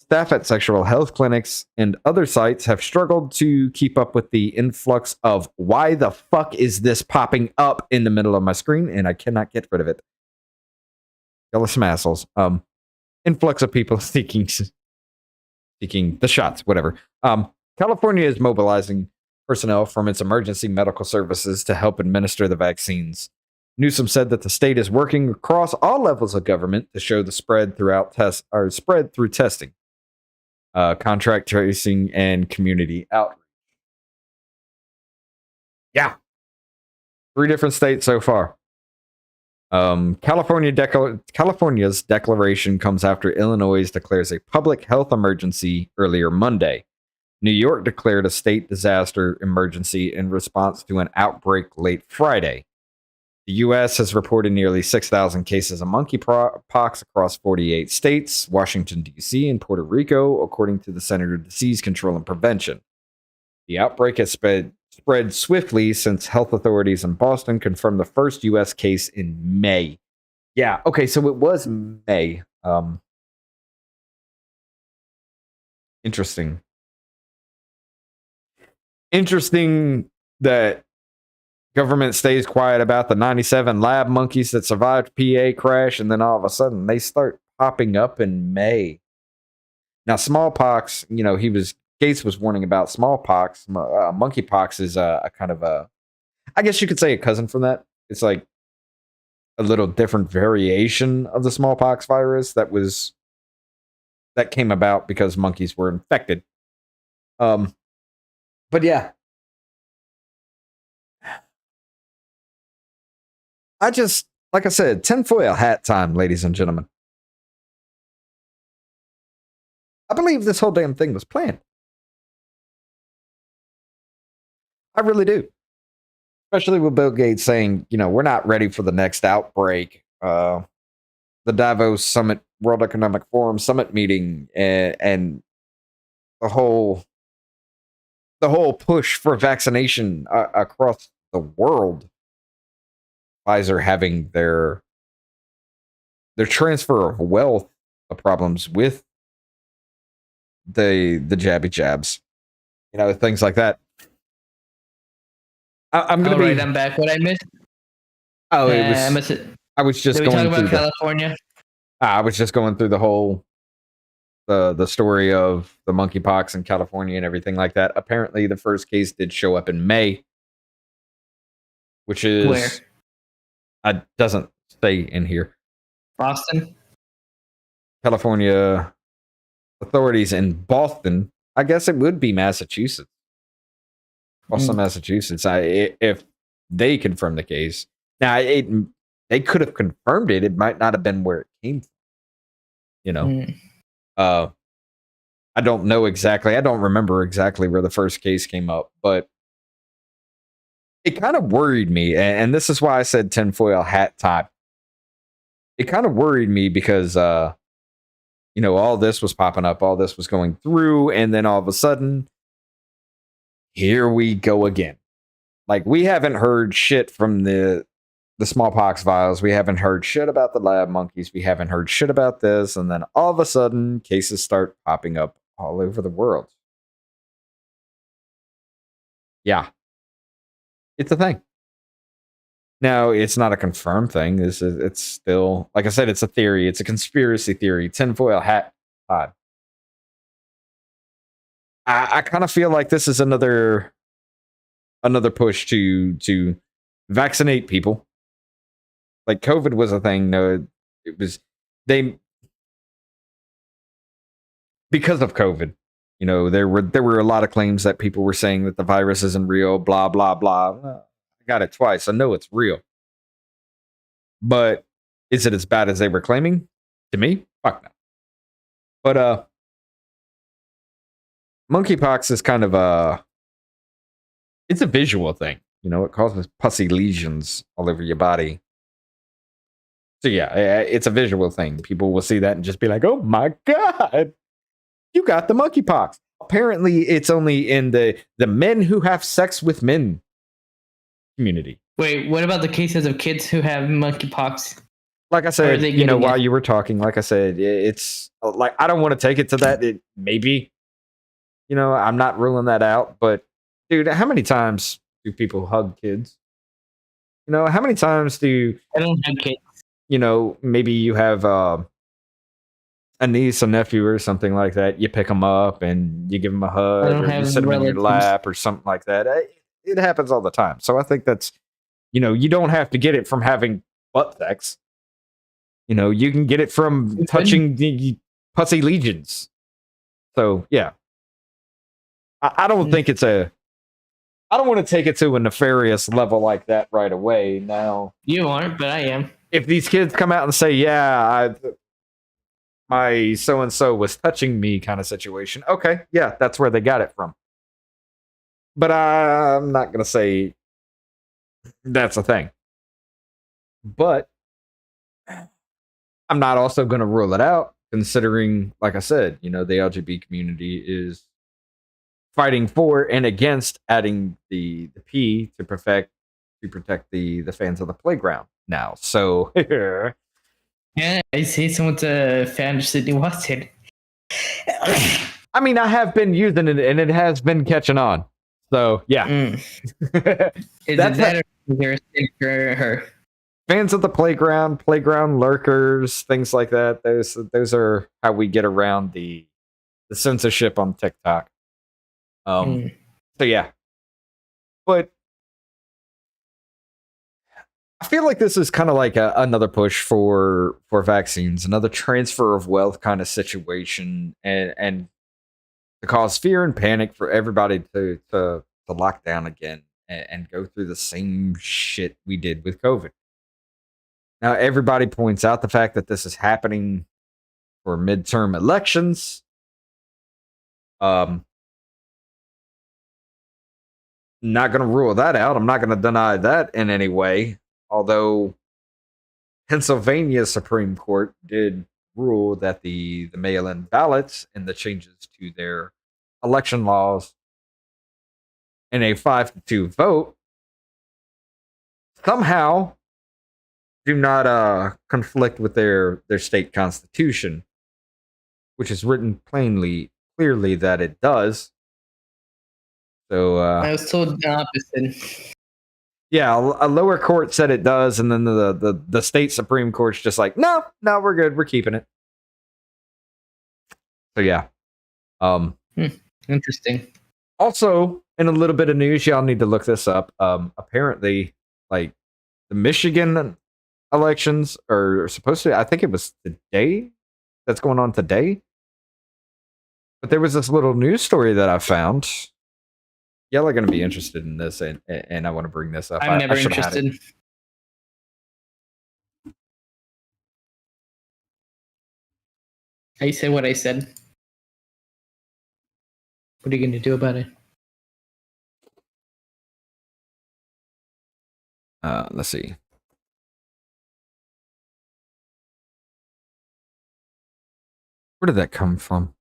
Staff at sexual health clinics and other sites have struggled to keep up with the influx of why the fuck is this popping up in the middle of my screen and I cannot get rid of it. Y'all are some assholes. Influx of people seeking the shots, whatever. California is mobilizing personnel from its emergency medical services to help administer the vaccines. Newsom said that the state is working across all levels of government to show the spread spread through testing, contract tracing, and community outreach. Yeah, 3 different states so far. California's declaration comes after Illinois declares a public health emergency earlier Monday. New York declared a state disaster emergency in response to an outbreak late Friday. The U.S. has reported nearly 6,000 cases of monkeypox across 48 states, Washington, D.C., and Puerto Rico, according to the Center for Disease Control and Prevention. The outbreak has spread swiftly since health authorities in Boston confirmed the first U.S. case in May. Yeah, okay, so it was May. Interesting. Interesting that government stays quiet about the 97 lab monkeys that survived PA crash, and then all of a sudden they start popping up in May. Now, smallpox, Gates was warning about smallpox. Monkeypox is a kind of I guess you could say a cousin from that. It's like a little different variation of the smallpox virus that came about because monkeys were infected. But yeah, like I said, tinfoil hat time, ladies and gentlemen. I believe this whole damn thing was planned. I really do. Especially with Bill Gates saying, we're not ready for the next outbreak. The Davos Summit, World Economic Forum Summit meeting, and the whole push for vaccination across the world. Pfizer having their transfer of wealth problems with the jabby jabs, things like that. I'm gonna right. I'm back. What I missed? Oh, it was. I missed it. I was just going through about California. I was just going through the whole the story of the monkeypox in California and everything like that. Apparently, the first case did show up in May, which is where? It doesn't say in here. Boston, California authorities in Boston. I guess it would be Massachusetts. Boston, Massachusetts. If they confirm the case, now they could have confirmed it. It might not have been where it came from. I don't know exactly. I don't remember exactly where the first case came up, but it kind of worried me, and this is why I said tinfoil hat time. It kind of worried me because, all this was popping up, all this was going through, and then all of a sudden, here we go again. Like, we haven't heard shit from the smallpox vials. We haven't heard shit about the lab monkeys. We haven't heard shit about this, and then all of a sudden, cases start popping up all over the world. Yeah. It's a thing. Now, it's not a confirmed thing. It's still, like I said, it's a theory. It's a conspiracy theory. Tinfoil hat pod. I kind of feel like this is another push to vaccinate people. Like, COVID was a thing. No, it was because of COVID. There were a lot of claims that people were saying that the virus isn't real, blah, blah, blah. I got it twice. I know it's real. But is it as bad as they were claiming? To me, fuck no. But monkeypox is kind of it's a visual thing. It causes pussy lesions all over your body. So yeah, it's a visual thing. People will see that and just be like, "Oh my god, you got the monkeypox." Apparently, it's only in the men who have sex with men community. Wait, what about the cases of kids who have monkeypox? Like I said, while you were talking, like I said, it's like, I don't want to take it to that. Maybe, I'm not ruling that out. But dude, how many times do people hug kids? How many times do I don't hug kids? Maybe you have a niece, a nephew, or something like that. You pick them up and you give them a hug, or you sit them in your lap, or something like that. It happens all the time. So I think that's, you don't have to get it from having butt sex. You can get it from touching the pussy legions. So yeah, I don't think it's I don't want to take it to a nefarious level like that right away. Now you aren't, but I am. If these kids come out and say, "Yeah, my so and so was touching me," kind of situation, okay, yeah, that's where they got it from. But I'm not gonna say that's a thing. But I'm not also going to rule it out, considering, like I said, the LGBT community is fighting for and against adding the P to protect the fans of the playground now. So yeah, I see someone's a fan of Sydney Watson. I mean, I have been using it and it has been catching on. So yeah. Is it that or is there a stick for her? Fans of the playground lurkers, things like that. Those are how we get around the the censorship on TikTok. So yeah, but I feel like this is kind of like another push for vaccines, another transfer of wealth kind of situation, and to cause fear and panic for everybody to lock down again and go through the same shit we did with COVID. Now, everybody points out the fact that this is happening for midterm elections. Not going to rule that out. I'm not going to deny that in any way. Although Pennsylvania Supreme Court did rule that the mail-in ballots and the changes to their election laws in a 5-2 vote somehow do not conflict with their state constitution, which is written clearly that it does. So I was told the opposite. Yeah, a lower court said it does, and then the state Supreme Court's just like, no, we're good, we're keeping it. So yeah. Interesting. Also, in a little bit of news, y'all need to look this up. Apparently, like the Michigan elections are supposed to, I think it was today, that's going on today. But there was this little news story that I found. Y'all are going to be interested in this, and I want to bring this up. I'm never interested. I said what I said. What are you going to do about it? Let's see. Where did that come from?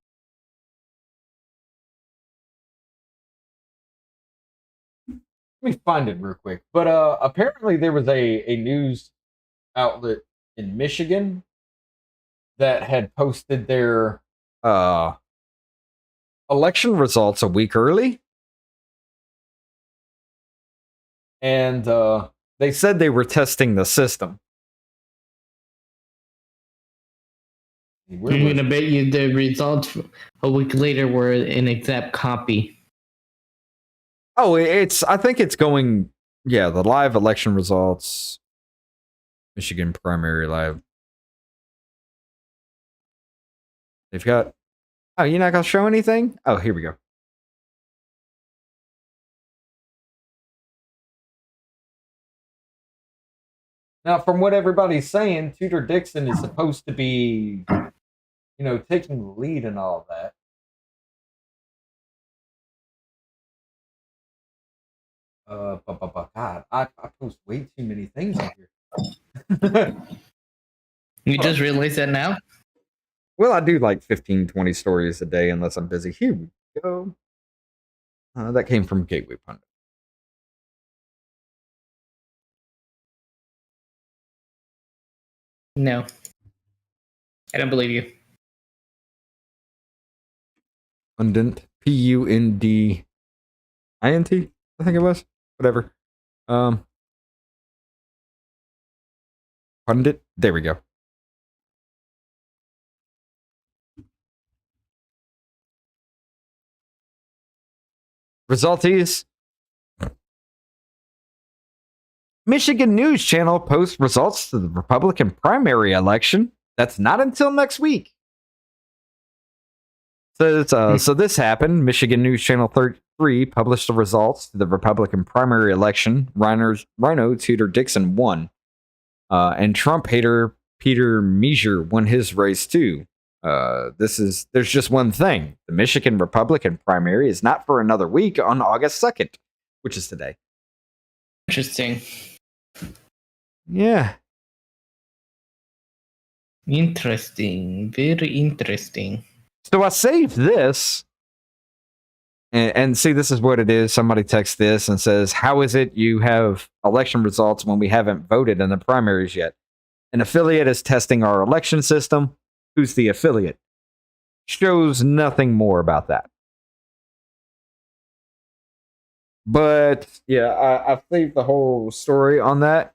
Let me find it real quick. But apparently there was a news outlet in Michigan that had posted their election results a week early. And they said they were testing the system. I'm going to bet you the results a week later were an exact copy. Oh, I think it's going, yeah, the live election results, Michigan primary live. They've got, oh, you're not going to show anything? Oh, here we go. Now, from what everybody's saying, Tudor Dixon is supposed to be, taking the lead and all that. God, I post way too many things on here. You just realized that now? Well, I do like 15, 20 stories a day unless I'm busy. Here we go. That came from Gateway Pundit. No. I don't believe you. Pundit. Pundint. I think it was. Whatever. Pundit. There we go. Resulties. Michigan News Channel posts results to the Republican primary election. That's not until next week. So this happened. Michigan News Channel 33 published the results to the Republican primary election. Rhino Tudor Dixon won. And Trump hater Peter Meijer won his race too. There's just one thing. The Michigan Republican primary is not for another week on August 2nd, which is today. Interesting. Yeah. Interesting. Very interesting. So I saved this. And see, this is what it is. Somebody texts this and says, how is it you have election results when we haven't voted in the primaries yet? An affiliate is testing our election system. Who's the affiliate? Shows nothing more about that. But yeah, I saved the whole story on that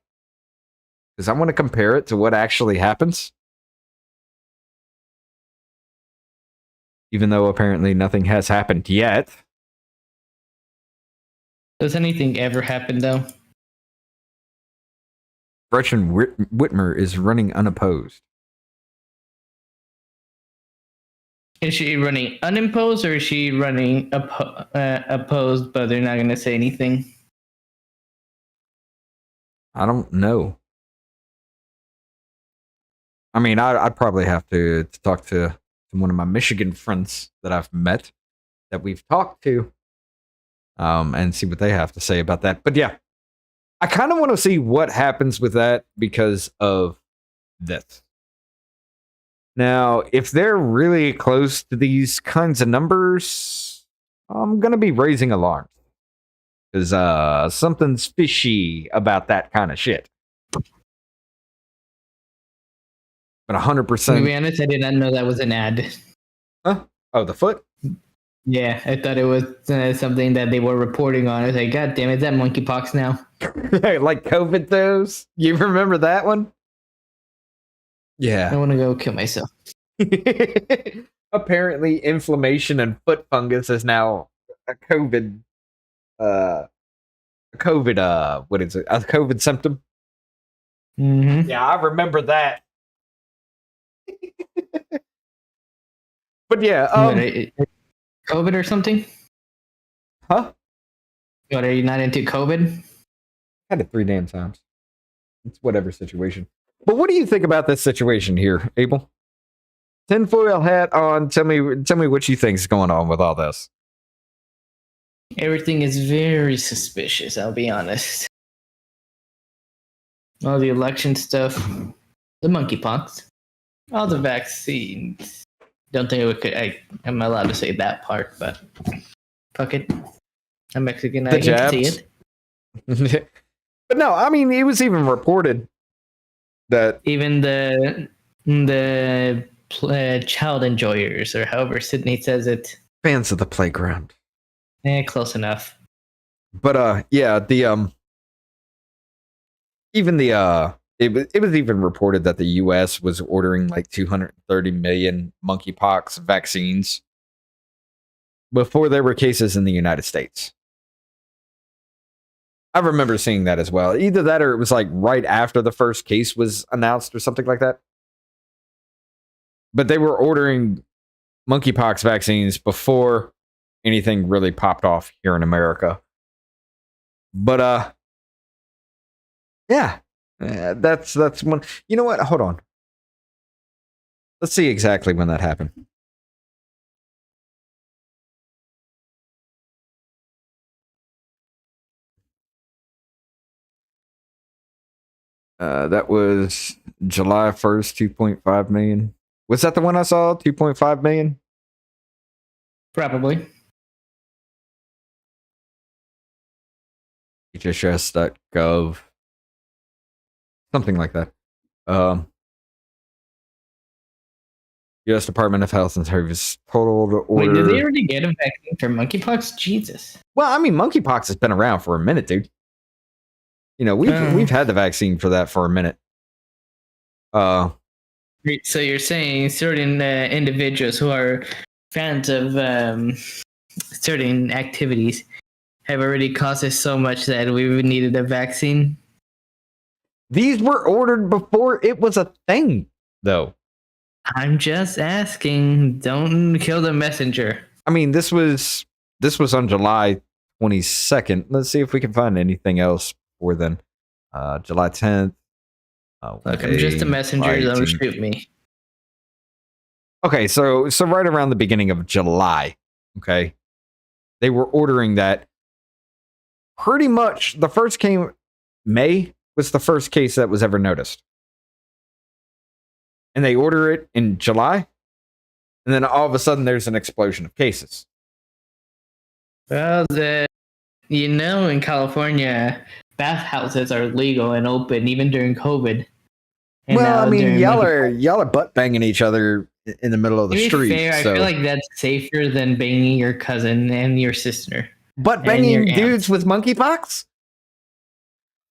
because I want to compare it to what actually happens. even though apparently nothing has happened yet. Does anything ever happen though? Gretchen Whitmer is running unopposed. Is she running unimposed or is she running opposed, but they're not going to say anything? I don't know. I mean, I'd probably have to talk to one of my Michigan friends that I've met, that we've talked to, and see what they have to say about that. But yeah, I kind of want to see what happens with that because of this. Now, if they're really close to these kinds of numbers, I'm going to be raising alarms. Because something's fishy about that kind of shit. But 100%. To be honest, I did not know that was an ad. Huh? Oh, the foot? Yeah, I thought it was something that they were reporting on. I was like, God damn it, is that monkeypox now? Like COVID those? You remember that one? Yeah. I want to go kill myself. Apparently, inflammation and foot fungus is now a COVID. What is it? A COVID symptom? Mm-hmm. Yeah, I remember that. But yeah, COVID or something? Huh? What, are you not into COVID? Had it 3 damn times. It's whatever situation. But what do you think about this situation here, Abel? Tinfoil hat on. Tell me what you think is going on with all this. Everything is very suspicious, I'll be honest. All the election stuff, the monkeypox, all the vaccines. Don't think I'm allowed to say that part, but fuck it. I'm Mexican. I can see it. But no, I mean, it was even reported that even the child enjoyers, or however Sydney says it, fans of the playground. Close enough. But yeah, the even the it was even reported that the U.S. was ordering like 230 million monkeypox vaccines before there were cases in the United States. I remember seeing that as well. Either that or it was like right after the first case was announced or something like that. But they were ordering monkeypox vaccines before anything really popped off here in America. But yeah, that's one. You know what? Hold on. Let's see exactly when that happened. That was July 1st, 2.5 million. Was that the one I saw? 2.5 million? Probably. HHS.gov. Something like that. U.S. Department of Health and Service total to order. Wait, did they already get a vaccine for monkeypox? Jesus. Well, I mean, monkeypox has been around for a minute, dude. You know, we've had the vaccine for that for a minute. So you're saying certain individuals who are fans of certain activities have already caused us so much that we needed a vaccine? These were ordered before it was a thing, though. I'm just asking. Don't kill the messenger. I mean, this was on July 22nd. Let's see if we can find anything else before then. July 10th. Look, I'm just a messenger. Don't shoot me. Okay, so right around the beginning of July, okay, they were ordering that. Pretty much, the first came May was the first case that was ever noticed. And they order it in July, and then all of a sudden there's an explosion of cases. Well, in California, bathhouses are legal and open even during COVID. And well, I mean, y'all are butt banging each other in the middle of the street. Fair, so. I feel like that's safer than banging your cousin and your sister. Butt banging dudes with monkeypox?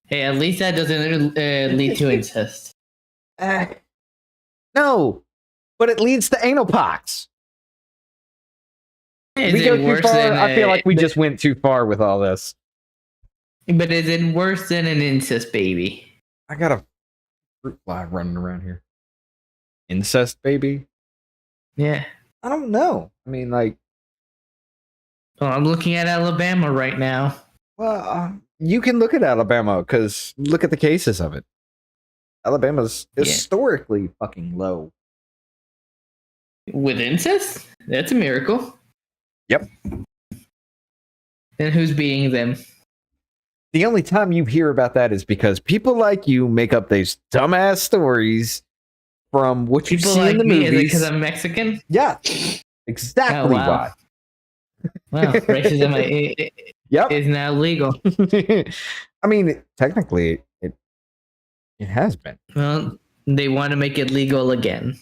Hey, at least that doesn't lead to incest. No, but it leads to anal pox. Is we go it too worse far? than I feel like we just went too far with all this. But is it worse than an incest baby? I got a fruit fly running around here. Incest baby? Yeah. I don't know. I mean, like, Well, I'm looking at Alabama right now. well, you can look at Alabama because look at the cases of it. Alabama's historically fucking low. With incest? That's a miracle. Yep. Then who's beating them? The only time you hear about that is because people like you make up these dumbass stories from what you see in the movies. Because I'm Mexican? Yeah, exactly why. Wow, racism is now legal. I mean, technically, it has been. Well, they want to make it legal again.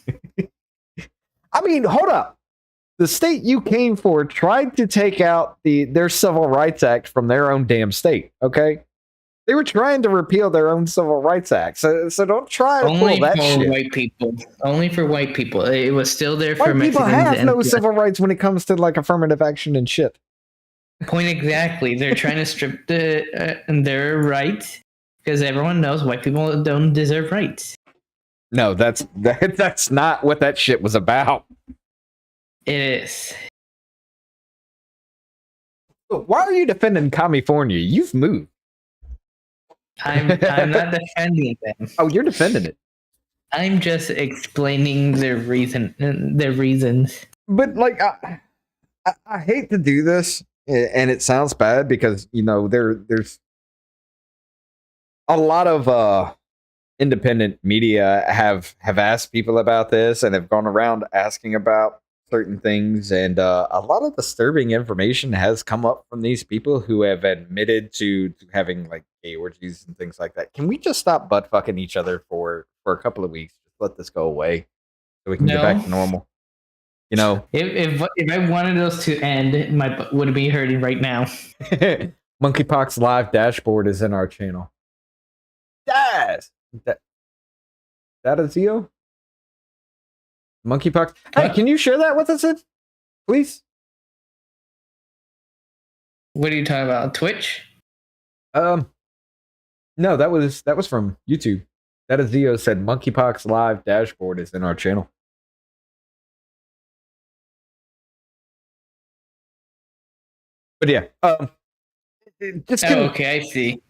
I mean, hold up. The state you came for tried to take out their Civil Rights Act from their own damn state, okay? They were trying to repeal their own Civil Rights Act, so don't try to pull that shit. Only for white people. Only for white people. It was still there for White people Mexicans. have no civil rights when it comes to like affirmative action and shit. Point exactly. They're trying to strip their rights because everyone knows white people don't deserve rights. No, that's not what that shit was about. It is. Why are you defending California? You've moved. I'm not defending them. Oh, you're defending it. I'm just explaining their reasons. But like, I hate to do this, and it sounds bad because there's a lot of independent media have asked people about this and have gone around asking about certain things, and a lot of disturbing information has come up from these people who have admitted to having like gay orgies and things like that. Can we just stop butt fucking each other for a couple of weeks? Just let this go away so we can get back to normal. You know, if I wanted those to end, my butt would be hurting right now. Monkeypox live dashboard is in our channel. Yes, that is Zio. Monkeypox. Hey, can you share that with us, please? What are you talking about? Twitch? No, that was from YouTube. That is Zio said Monkeypox live dashboard is in our channel. But yeah, just okay, I see.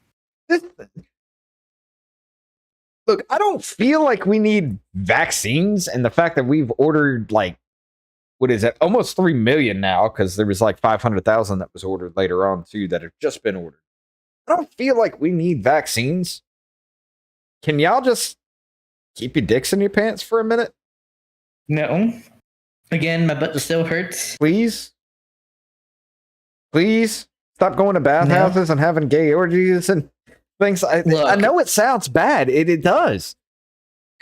Look, I don't feel like we need vaccines, and the fact that we've ordered like, what is it, almost 3 million now, because there was like 500,000 that was ordered later on too that have just been ordered. I don't feel like we need vaccines. Can y'all just keep your dicks in your pants for a minute? No. Again, my butt still hurts. Please? Please? Stop going to bathhouses and having gay orgies and things. I know it sounds bad. It does.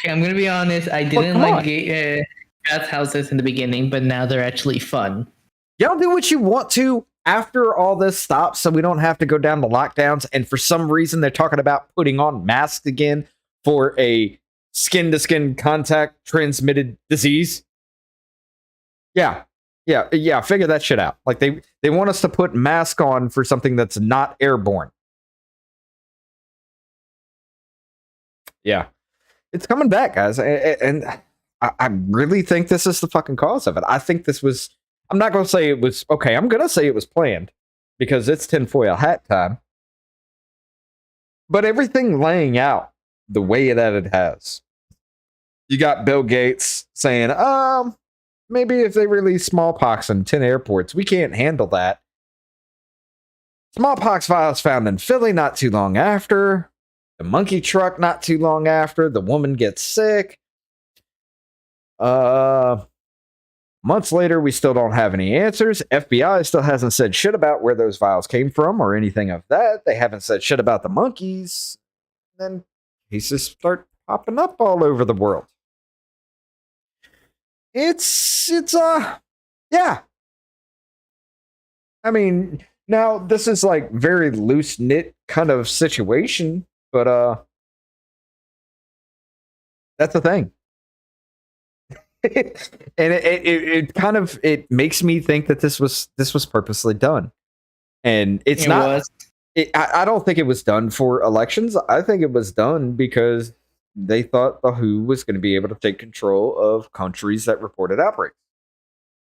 Okay, I'm going to be honest. I didn't like gay bathhouses in the beginning, but now they're actually fun. Y'all do what you want to after all this stops so we don't have to go down to lockdowns, and for some reason they're talking about putting on masks again for a skin-to-skin contact transmitted disease. Yeah, figure that shit out. Like they want us to put mask on for something that's not airborne. Yeah, it's coming back, guys, and I really think this is the fucking cause of it. I think this was. I'm not going to say it was okay. I'm going to say it was planned because it's tinfoil hat time. But everything laying out the way that it has. You got Bill Gates saying, maybe if they release smallpox in 10 airports, we can't handle that. Smallpox vials found in Philly not too long after. The monkey truck not too long after. The woman gets sick. Months later, we still don't have any answers. FBI still hasn't said shit about where those vials came from or anything of that. They haven't said shit about the monkeys. Then cases start popping up all over the world. Yeah. I mean, now this is like very loose knit kind of situation, but that's the thing. And it kind of it makes me think that this was purposely done, and it's It not. was. I don't think it was done for elections. I think it was done because they thought the WHO was going to be able to take control of countries that reported outbreaks.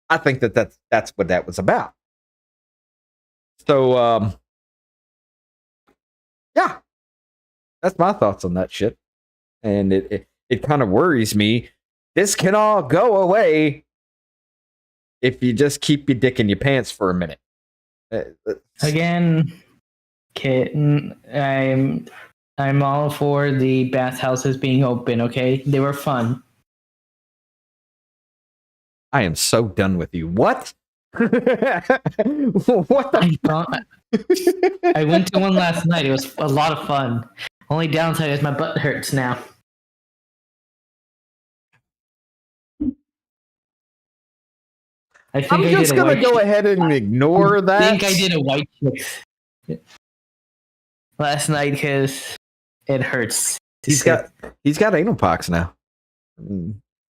I think that that's what that was about. So, yeah, that's my thoughts on that shit. And it kind of worries me. This can all go away if you just keep your dick in your pants for a minute. Again, kitten, I'm all for the bathhouses being open, okay? They were fun. I am so done with you. What? What the? I went to one last night. It was a lot of fun. Only downside is my butt hurts now. I'm just going to go ahead and ignore that. I think I did a white chick last night because it hurts. He's got anal pox now.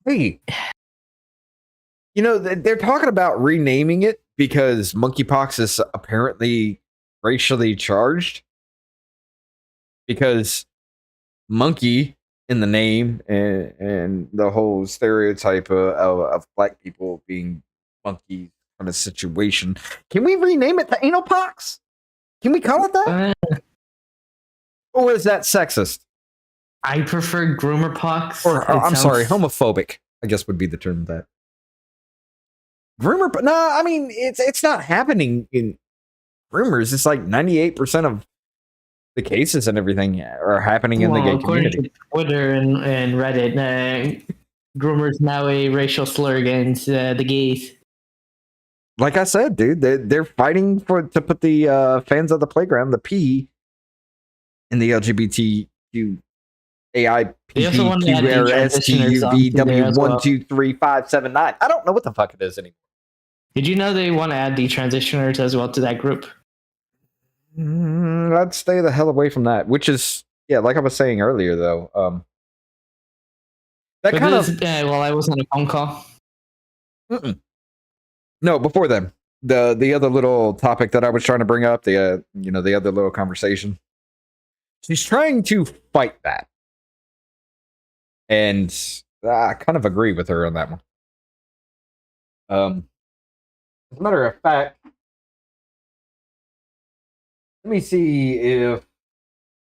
Hey, you know they're talking about renaming it because monkeypox is apparently racially charged because monkey in the name and the whole stereotype of black people being monkey kind of situation. Can we rename it to anal pox? Can we call it that? Or is that sexist? I prefer groomer pox. Or I'm sorry, homophobic, I guess would be the term of that. Groomer, but no, I mean it's not happening in groomers. It's like 98% of the cases and everything are happening in the gay community. To Twitter and Reddit, groomers now a racial slur against the gays. Like I said, dude, they're fighting to put the fans of the playground, the P, in the LGBTQ AI PQRSTUVW123579. I don't know what the fuck it is anymore. Did you know they want to add the transitioners as well to that group? I'd stay the hell away from that. Which is, yeah, like I was saying earlier, though. That kind of. Well, I was on a phone call. No, before then, the other little topic that I was trying to bring up, the other little conversation. She's trying to fight that, and I kind of agree with her on that one. As a matter of fact, let me see if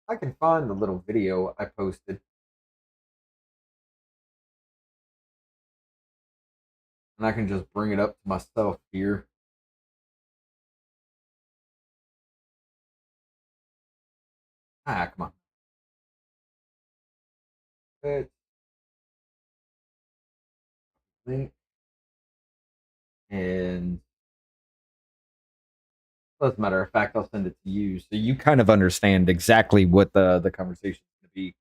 I can find the little video I posted. And I can just bring it up to myself here. Come on. Link. And as a matter of fact, I'll send it to you so you kind of understand exactly what the conversation is going to be.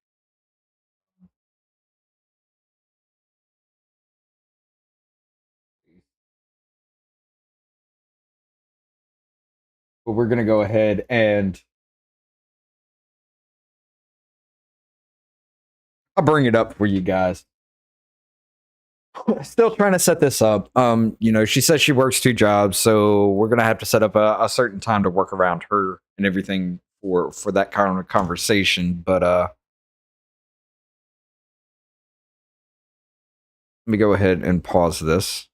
But we're going to go ahead and I'll bring it up for you guys. Still trying to set this up. She says she works 2 jobs, so we're going to have to set up a certain time to work around her and everything for that kind of conversation. But let me go ahead and pause this.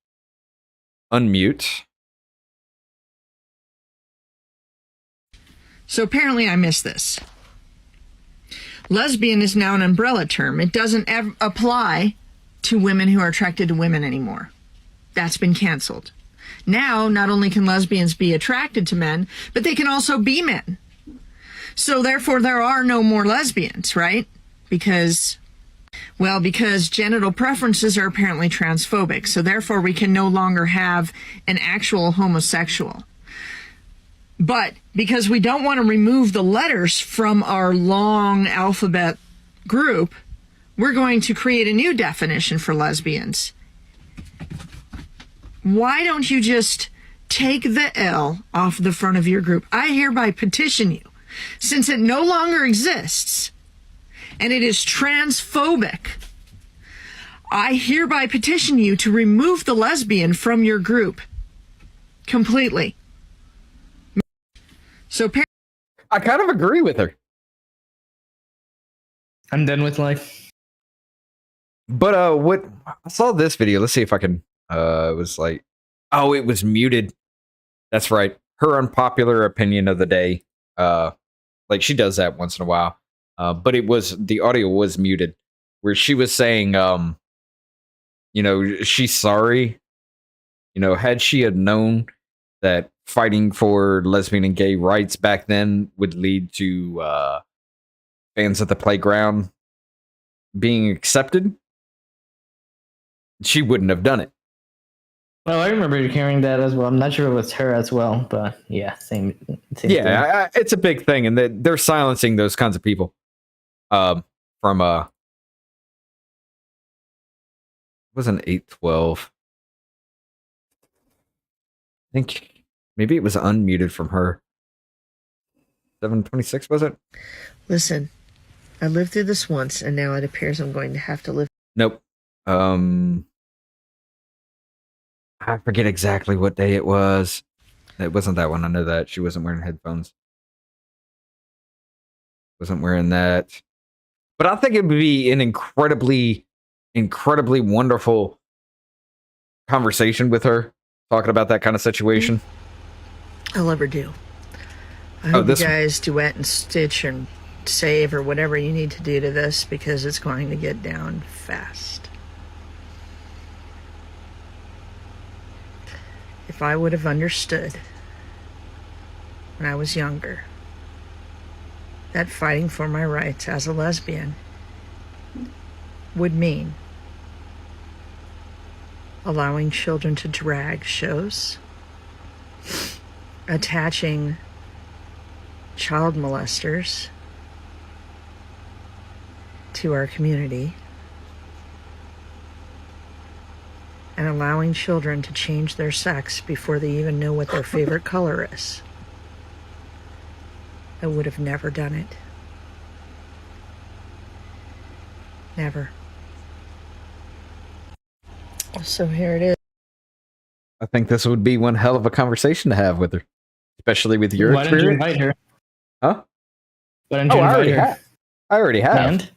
Unmute. So apparently I missed this. Lesbian is now an umbrella term. It doesn't apply to women who are attracted to women anymore. That's been canceled. Now, not only can lesbians be attracted to men, but they can also be men. So therefore, there are no more lesbians, right? Because genital preferences are apparently transphobic. So therefore, we can no longer have an actual homosexual. But because we don't want to remove the letters from our long alphabet group, we're going to create a new definition for lesbians. Why don't you just take the L off the front of your group? I hereby petition you, since it no longer exists and it is transphobic, I hereby petition you to remove the lesbian from your group. Completely. So I kind of agree with her. I'm done with life. But what I saw this video. Let's see if I can. It was like, oh, it was muted. That's right. Her unpopular opinion of the day. Like she does that once in a while. But the audio was muted, where she was saying, she's sorry. Had she had known that fighting for lesbian and gay rights back then would lead to fans at the playground being accepted, she wouldn't have done it. Well, I remember hearing that as well. I'm not sure it was her as well, but yeah, same yeah, it's a big thing, and they're silencing those kinds of people. From it was an 812. I think maybe it was unmuted from her. 726 was it? listen, I lived through this once, and now it appears I'm going to have to live. Nope. I forget exactly what day it was. It wasn't that one. I know that. She wasn't wearing headphones. Wasn't wearing that. But I think it would be an incredibly, incredibly wonderful conversation with her, talking about that kind of situation. I'll ever do. I hope you guys duet and stitch and save or whatever you need to do to this, because it's going to get down fast. If I would have understood when I was younger that fighting for my rights as a lesbian would mean allowing children to drag shows, attaching child molesters to our community, and allowing children to change their sex before they even know what their favorite color is, I would have never done it. Never. So here it is. I think this would be one hell of a conversation to have with her, especially with your Why experience. Why don't you invite her? Huh? Why don't you invite her? I already have. And?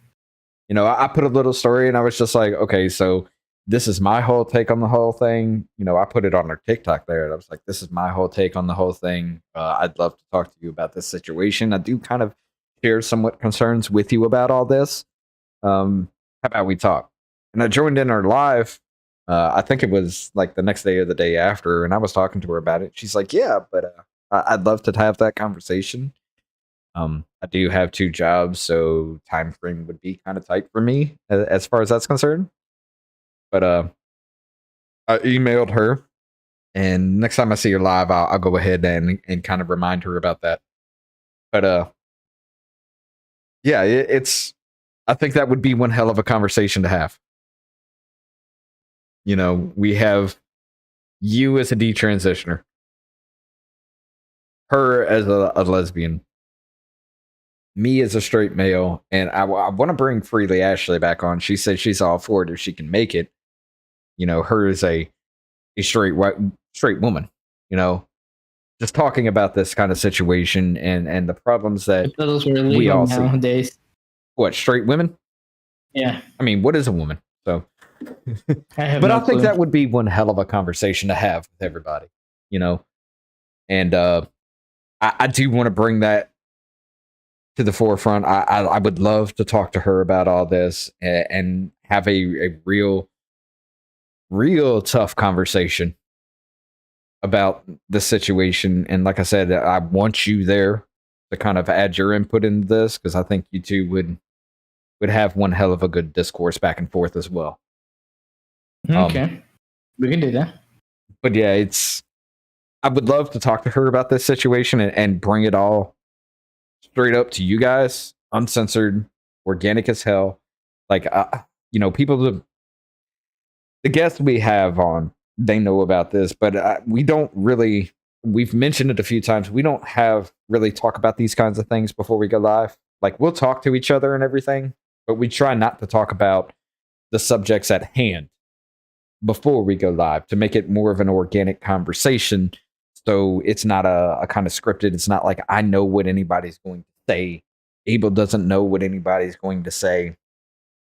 I put a little story, and I was just like, okay, so this is my whole take on the whole thing. I put it on her TikTok there, and I was like, this is my whole take on the whole thing. I'd love to talk to you about this situation. I do kind of share somewhat concerns with you about all this. How about we talk? And I joined in her live. I think it was like the next day or the day after, and I was talking to her about it. She's like, yeah, but I'd love to have that conversation. I do have 2 jobs, so time frame would be kind of tight for me as far as that's concerned. But I emailed her, and next time I see her live, I'll go ahead and kind of remind her about that. But yeah, I think that would be one hell of a conversation to have. We have you as a detransitioner, her as a lesbian, me as a straight male, and I want to bring Freely Ashley back on. She said she's all for it if she can make it. Her as a straight woman. Just talking about this kind of situation and the problems that we all see nowadays. What, straight women? Yeah. I mean, what is a woman? So, I think that would be one hell of a conversation to have with everybody. And I do want to bring that to the forefront. I would love to talk to her about all this and have a real tough conversation about the situation. And like I said, I want you there to kind of add your input into this, because I think you two would have one hell of a good discourse back and forth as well. Okay, we can do that. But yeah, I would love to talk to her about this situation and bring it all straight up to you guys, uncensored, organic as hell. Like, people, the guests we have on, they know about this, but we've mentioned it a few times. We don't really talk about these kinds of things before we go live. Like, we'll talk to each other and everything, but we try not to talk about the subjects at hand before we go live to make it more of an organic conversation. So it's not a kind of scripted. It's not like I know what anybody's going to say. Abel doesn't know what anybody's going to say.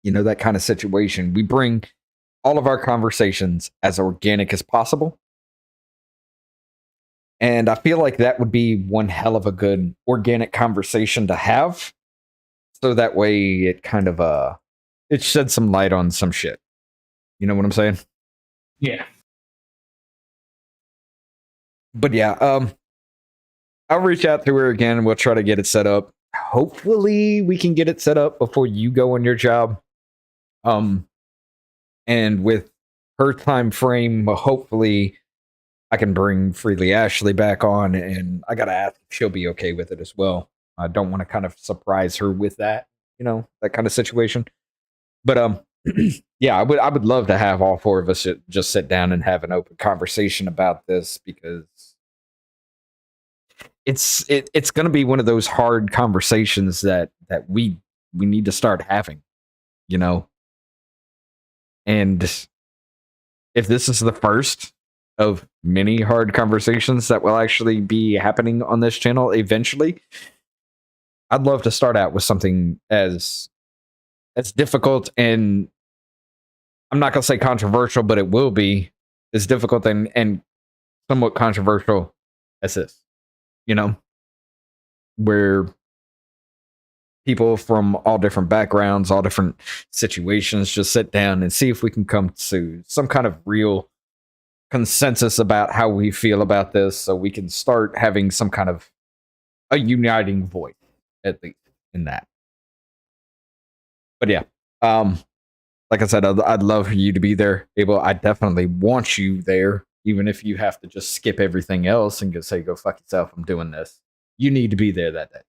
You know, that kind of situation. We bring all of our conversations as organic as possible. And I feel like that would be one hell of a good organic conversation to have. So that way it kind of it sheds some light on some shit. You know what I'm saying? Yeah. But yeah, I'll reach out to her again and we'll try to get it set up. Hopefully we can get it set up before you go on your job. And with her time frame, hopefully I can bring Freely Ashley back on, and I gotta ask if she'll be okay with it as well. I don't want to kind of surprise her with that, you know, that kind of situation. But yeah, I would love to have all four of us just sit down and have an open conversation about this, because it's going to be one of those hard conversations that we need to start having, you know. And if this is the first of many hard conversations that will actually be happening on this channel eventually, I'd love to start out with something as difficult, and I'm not going to say controversial, but it will be as difficult and somewhat controversial as this, you know, where people from all different backgrounds, all different situations just sit down and see if we can come to some kind of real consensus about how we feel about this, so we can start having some kind of a uniting voice, at least in that. But yeah, like I said, I'd love for you to be there, Abel. I definitely want you there, even if you have to just skip everything else and just say, go fuck yourself, I'm doing this. You need to be there that day.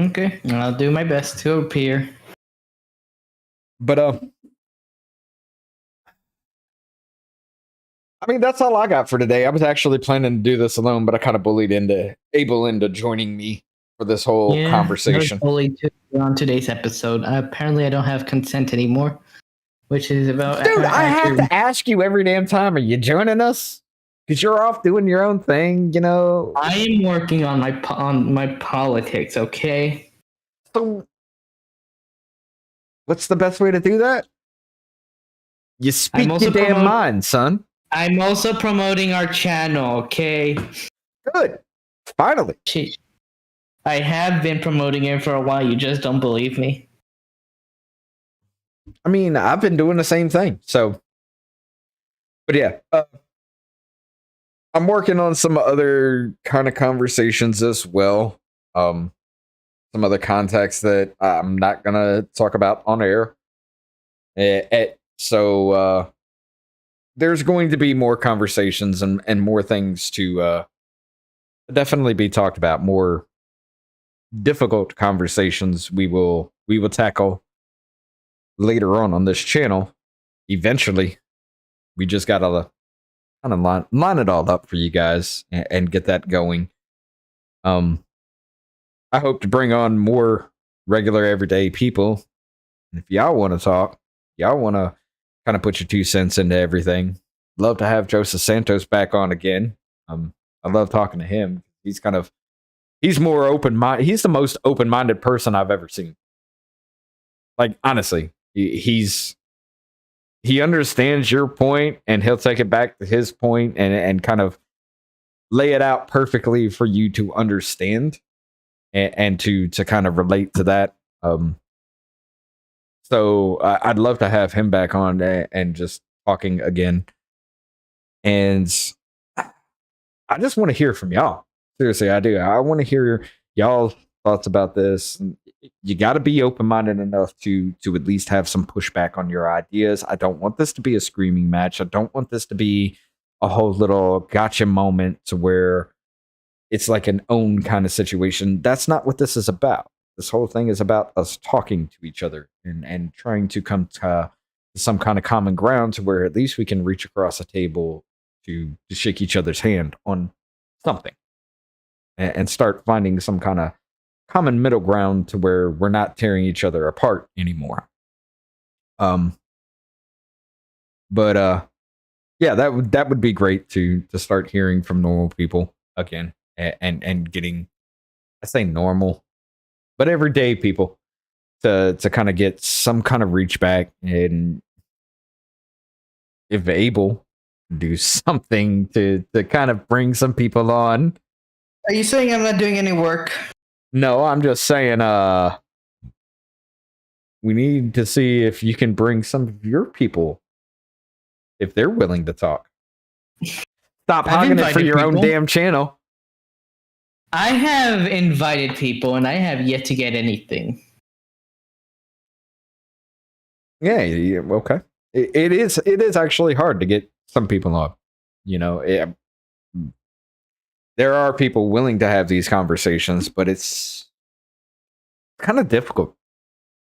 Okay, I'll do my best to appear. But I mean, that's all I got for today. I was actually planning to do this alone, but I kind of bullied Abel into joining me for this whole conversation. Bullied on today's episode. Apparently, I don't have consent anymore, which is about. Dude, I have to ask you every damn time. Are you joining us? Because you're off doing your own thing, you know. I am working on my politics. Okay. So, what's the best way to do that? You speak your damn mind, son. I'm also promoting our channel, okay? Good. Finally. I have been promoting it for a while. You just don't believe me. I mean, I've been doing the same thing. So, but yeah, I'm working on some other kind of conversations as well. Some other contacts that I'm not going to talk about on air. So, there's going to be more conversations and more things to definitely be talked about. More difficult conversations we will tackle later on this channel. Eventually, we just gotta kind of line it all up for you guys and get that going. I hope to bring on more regular everyday people. And if y'all want to talk, y'all want to kind of put your 2 cents into everything, love to have Joseph Santos back on again. I love talking to him. He's more open-minded. He's the most open-minded person I've ever seen. Like, honestly, he understands your point, and he'll take it back to his point and kind of lay it out perfectly for you to understand and to kind of relate to that. So I'd love to have him back on and just talking again. And I just want to hear from y'all. Seriously, I do. I want to hear y'all's thoughts about this. You got to be open-minded enough to at least have some pushback on your ideas. I don't want this to be a screaming match. I don't want this to be a whole little gotcha moment to where it's like an own kind of situation. That's not what this is about. This whole thing is about us talking to each other and trying to come to some kind of common ground to where at least we can reach across a table to shake each other's hand on something and start finding some kind of common middle ground to where we're not tearing each other apart anymore. But yeah, that would be great to start hearing from normal people again, and getting, I say normal, but everyday people to kind of get some kind of reach back, and if able, do something to kind of bring some people on. Are you saying I'm not doing any work? No, I'm just saying we need to see if you can bring some of your people, if they're willing to talk. Stop hogging it for your own damn channel. I have invited people, and I have yet to get anything. Yeah, okay. It is actually hard to get some people on. You know, there are people willing to have these conversations, but it's kind of difficult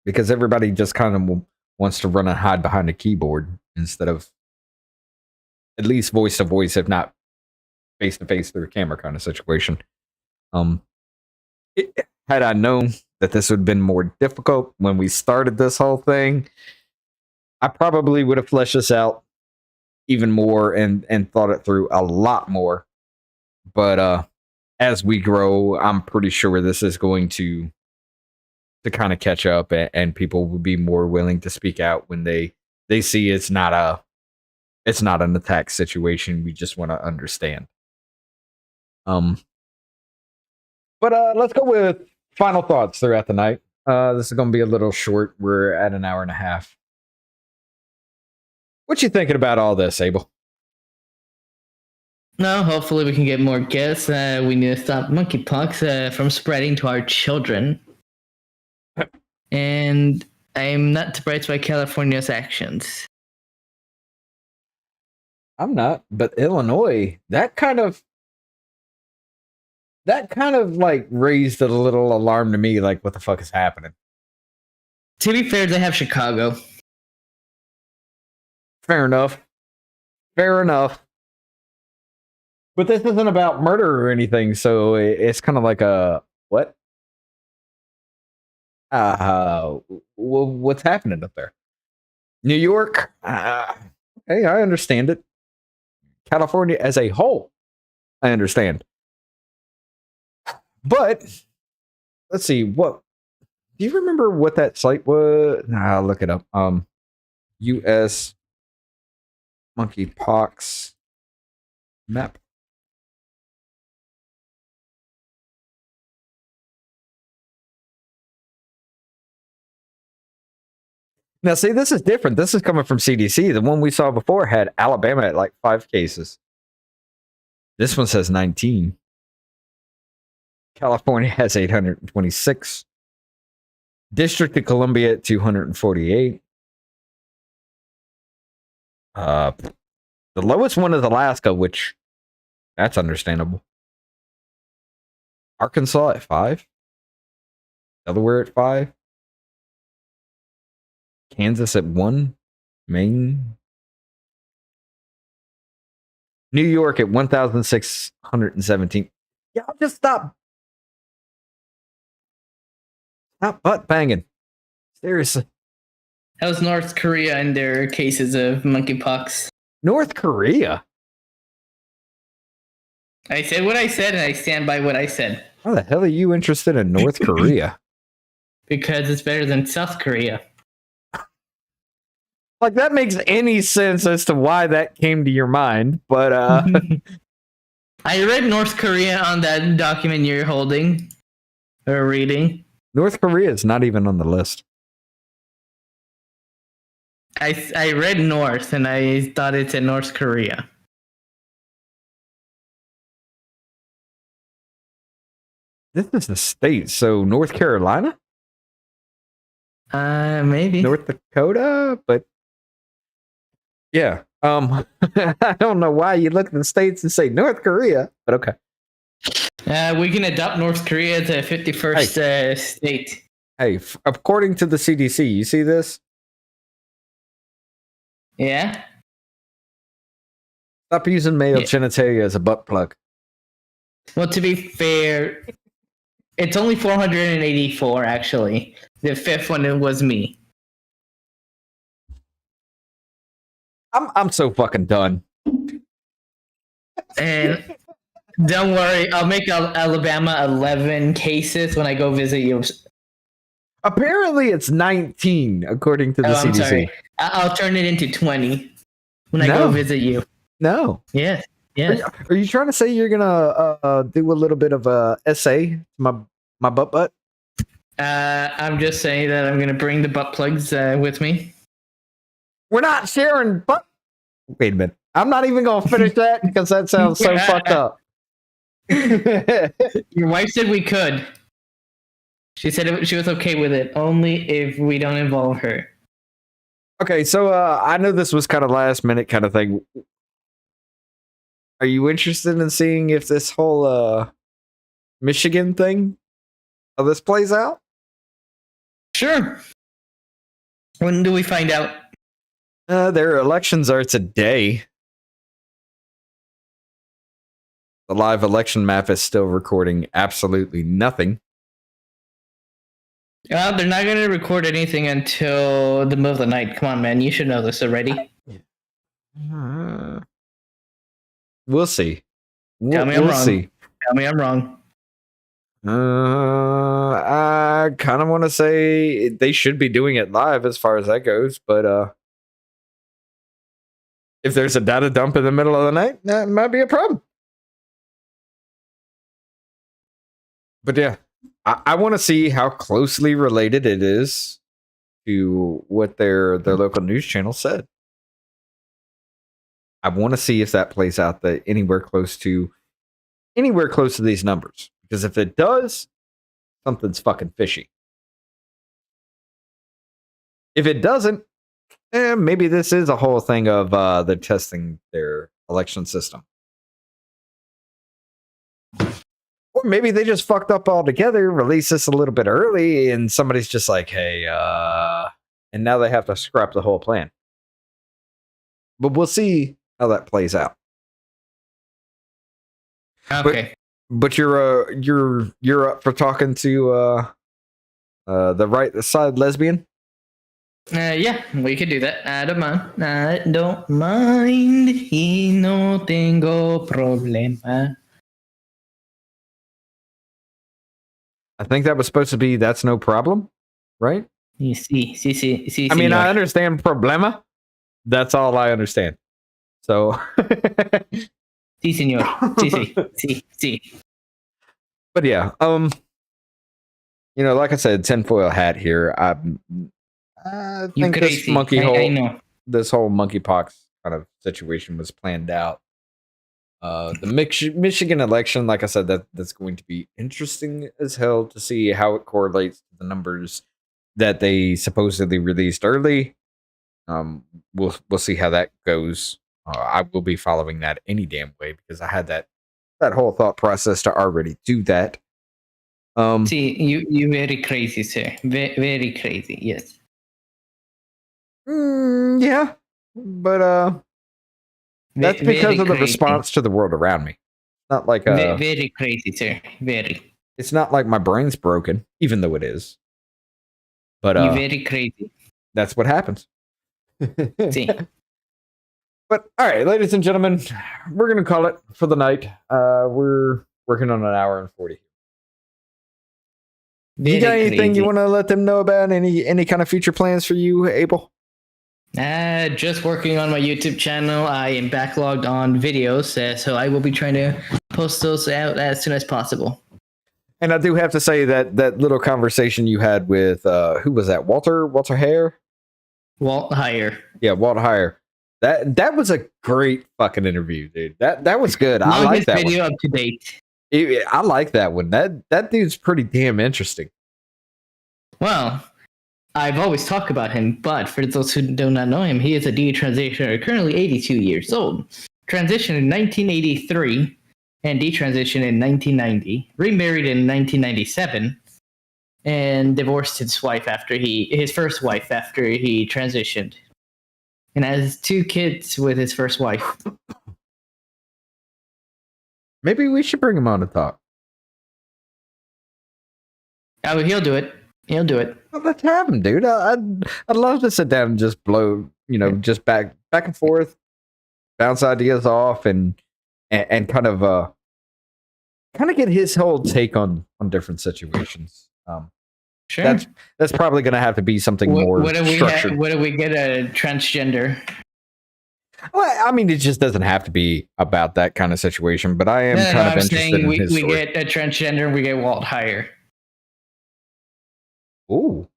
because everybody just kind of wants to run and hide behind a keyboard instead of at least voice to voice, if not face to face through a camera kind of situation. Had I known that this would have been more difficult when we started this whole thing, I probably would have fleshed this out even more and thought it through a lot more. But as we grow, I'm pretty sure this is going to kind of catch up, and people will be more willing to speak out when they see it's not an attack situation. We just want to understand. But let's go with final thoughts throughout the night. This is going to be a little short. We're at an hour and a half. What you thinking about all this, Abel? No, hopefully we can get more guests. We need to stop monkeypox from spreading to our children. And I'm not surprised by California's actions. I'm not, but Illinois, that kind of like raised a little alarm to me, like what the fuck is happening? To be fair, they have Chicago. Fair enough. But this isn't about murder or anything, so it's kind of like a what? What's happening up there? New York? Hey, I understand it. California as a whole, I understand. But let's see, what do you remember what that site was? Nah, I'll look it up. US monkeypox map. Now, see, this is different. This is coming from CDC. The one we saw before had Alabama at like 5 cases. This one says 19. California has 826. District of Columbia at 248. The lowest one is Alaska, which that's understandable. Arkansas at 5. Delaware at 5. Kansas at 1. Maine. New York at 1,617. Y'all just stop. Stop butt banging. Seriously. How's North Korea and their cases of monkeypox? North Korea? I said what I said, and I stand by what I said. How the hell are you interested in North Korea? Because it's better than South Korea. Like, that makes any sense as to why that came to your mind, but I read North Korea on that document you're holding or reading. North Korea is not even on the list. I read North, and I thought it said North Korea. This is the state, so North Carolina? Maybe. North Dakota, but yeah. I don't know why you look at the states and say North Korea, but okay. We can adopt North Korea as a 51st state. Hey, according to the CDC, you see this? Yeah? Stop using male genitalia as a butt plug. Well, to be fair, it's only 484, actually. The fifth one was me. I'm so fucking done. And don't worry, I'll make Alabama 11 cases when I go visit you. Apparently, it's 19 according to the I'm CDC. sorry. I'll turn it into 20 when I go visit you. No. Yes. Yes. Are you trying to say you're gonna do a little bit of a essay? My butt. I'm just saying that I'm gonna bring the butt plugs with me. We're not sharing butt. Wait a minute. I'm not even gonna finish that because that sounds so fucked up. Your wife said we could. She said she was okay with it, only if we don't involve her. Okay, so I know this was kind of last minute kind of thing. Are you interested in seeing if this whole Michigan thing, how this plays out? Sure. When do we find out? Their elections are today. The live election map is still recording absolutely nothing. They're not going to record anything until the middle of the night. Come on, man. You should know this already. We'll see. Tell me I'm wrong. See. Tell me I'm wrong. I kind of want to say they should be doing it live as far as that goes, but if there's a data dump in the middle of the night, that might be a problem. But yeah, I want to see how closely related it is to what their local news channel said. I want to see if that plays out anywhere close to these numbers. Because if it does, something's fucking fishy. If it doesn't, maybe this is a whole thing of they're testing their election system. Or maybe they just fucked up altogether, released this a little bit early, and somebody's just like, hey, and now they have to scrap the whole plan. But we'll see how that plays out. Okay. But you're up for talking to the right side lesbian? Yeah, we could do that. I don't mind. I don't mind. Y no tengo problema. I think that was supposed to be that's no problem, right? Sí, I mean, señor. I understand problema. That's all I understand. So Sí, señor. Sí. But yeah, like I said, tinfoil hat here. I think this this whole monkeypox kind of situation was planned out. The Michigan election, like I said, that's going to be interesting as hell to see how it correlates to the numbers that they supposedly released early. We'll see how that goes. I will be following that any damn way because I had that whole thought process to already do that. See, you very crazy, sir. Very crazy. Yes. Yeah, but that's because of the response to the world around me. Not like very crazy, sir. Very. It's not like my brain's broken, even though it is. But you very crazy. That's what happens. See. But all right, ladies and gentlemen, we're gonna call it for the night. We're working on an hour and 40. You got anything you want to let them know about? Any kind of future plans for you, Abel? Just working on my YouTube channel. I am backlogged on videos, so I will be trying to post those out as soon as possible. And I do have to say that little conversation you had with who was that? Walter Hare? Walt Heyer. Yeah, Walt Heyer. That was a great fucking interview, dude. That was good. I like that video one. Up to date. I like that one. That dude's pretty damn interesting. Well, I've always talked about him, but for those who do not know him, he is a detransitioner, currently 82 years old. Transitioned in 1983 and detransitioned in 1990. Remarried in 1997 and divorced his first wife after he transitioned. And has 2 kids with his first wife. Maybe we should bring him on to talk. Oh, he'll do it. He'll do it. Well, let's have him, dude. I'd love to sit down and just blow just back and forth, bounce ideas off, and kind of get his whole take on different situations. Sure. That's probably going to have to be something more structured. What do we get a transgender? Well, I mean, it just doesn't have to be about that kind of situation, but I am kind of interested in his story. We get a transgender and we get Walt Hire. Ooh.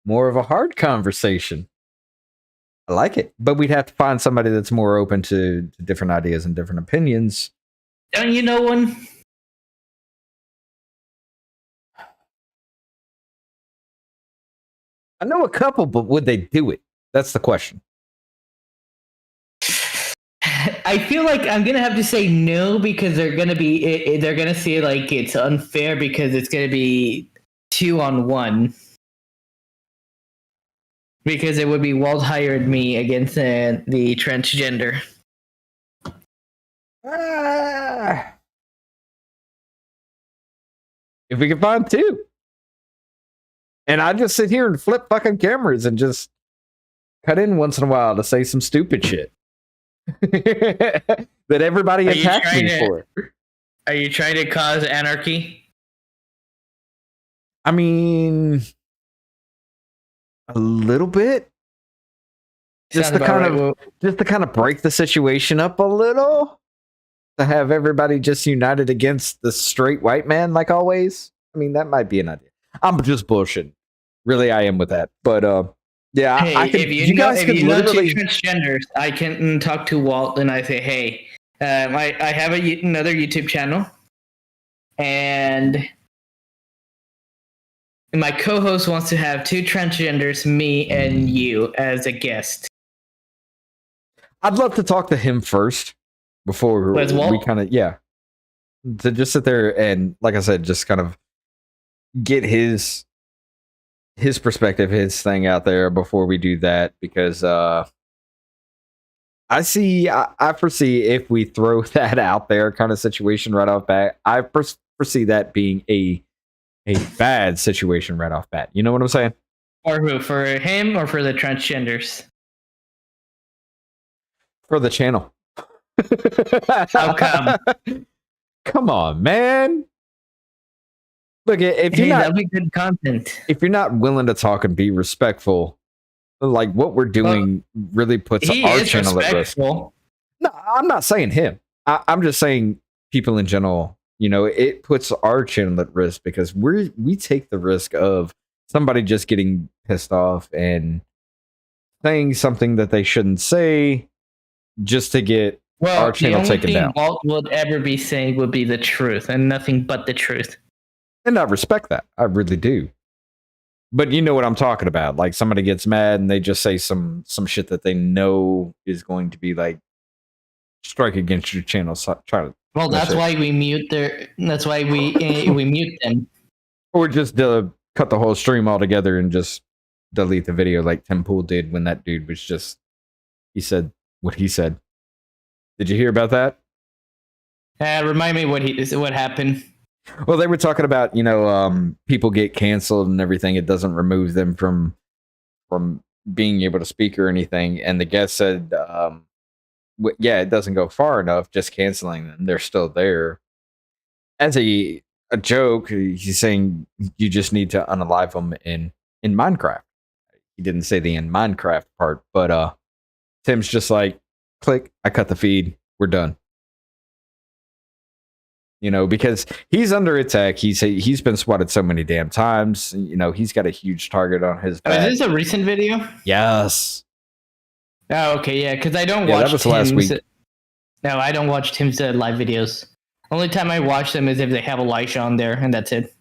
More of a hard conversation. I like it. But we'd have to find somebody that's more open to different ideas and different opinions. Don't you know one? I know a couple, but would they do it? That's the question. I feel like I'm gonna have to say no because they're gonna see it like it's unfair because it's gonna be 2-on-1. Because it would be Walt hired me against the transgender. If we can find two. And I just sit here and flip fucking cameras and just cut in once in a while to say some stupid shit. That everybody attacks me for. Are you trying to cause anarchy? I mean, a little bit. Just to kind of break the situation up a little. To have everybody just united against the straight white man, like always. I mean, that might be an idea. I'm just bullshitting. Really, I am with that. But yeah, hey, I can. If you guys can literally two transgenders, I can talk to Walt and I say, hey, I have another YouTube channel, and my co-host wants to have two transgenders, me and you, as a guest. I'd love to talk to him first before we kind of to just sit there and, like I said, just kind of get his perspective, his thing out there before we do that, because I foresee if we throw that out there kind of situation right off bat, I foresee that being a bad situation right off bat. You know what I'm saying? Or who? For him or for the transgenders? For the channel. How come? Come on, man. Look, if you're that'll be good content. If you're not willing to talk and be respectful, like what we're doing really puts our channel at risk. No, I'm not saying him. I'm just saying people in general. It puts our channel at risk because we take the risk of somebody just getting pissed off and saying something that they shouldn't say just to get our channel taken down. The only thing Walt would ever be saying would be the truth and nothing but the truth. And I respect that. I really do. But you know what I'm talking about. Like somebody gets mad and they just say some shit that they know is going to be like strike against your channel. So that's why we mute that's why we mute them. Or just cut the whole stream altogether and just delete the video like Tim Pool did when that dude was just, he said what he said. Did you hear about that? Remind me what happened. Well, they were talking about, people get canceled and everything. It doesn't remove them from being able to speak or anything. And the guest said, it doesn't go far enough, just canceling them. They're still there. As a joke, he's saying you just need to unalive them in Minecraft. He didn't say the in Minecraft part, but Tim's just like, click, I cut the feed, we're done. Because he's under attack. He's been swatted so many damn times. He's got a huge target on his back. Is this a recent video? Yes. Oh, okay, yeah. Because I don't watch. That was last week. No, I don't watch Tim's live videos. Only time I watch them is if they have Elisha on there, and that's it.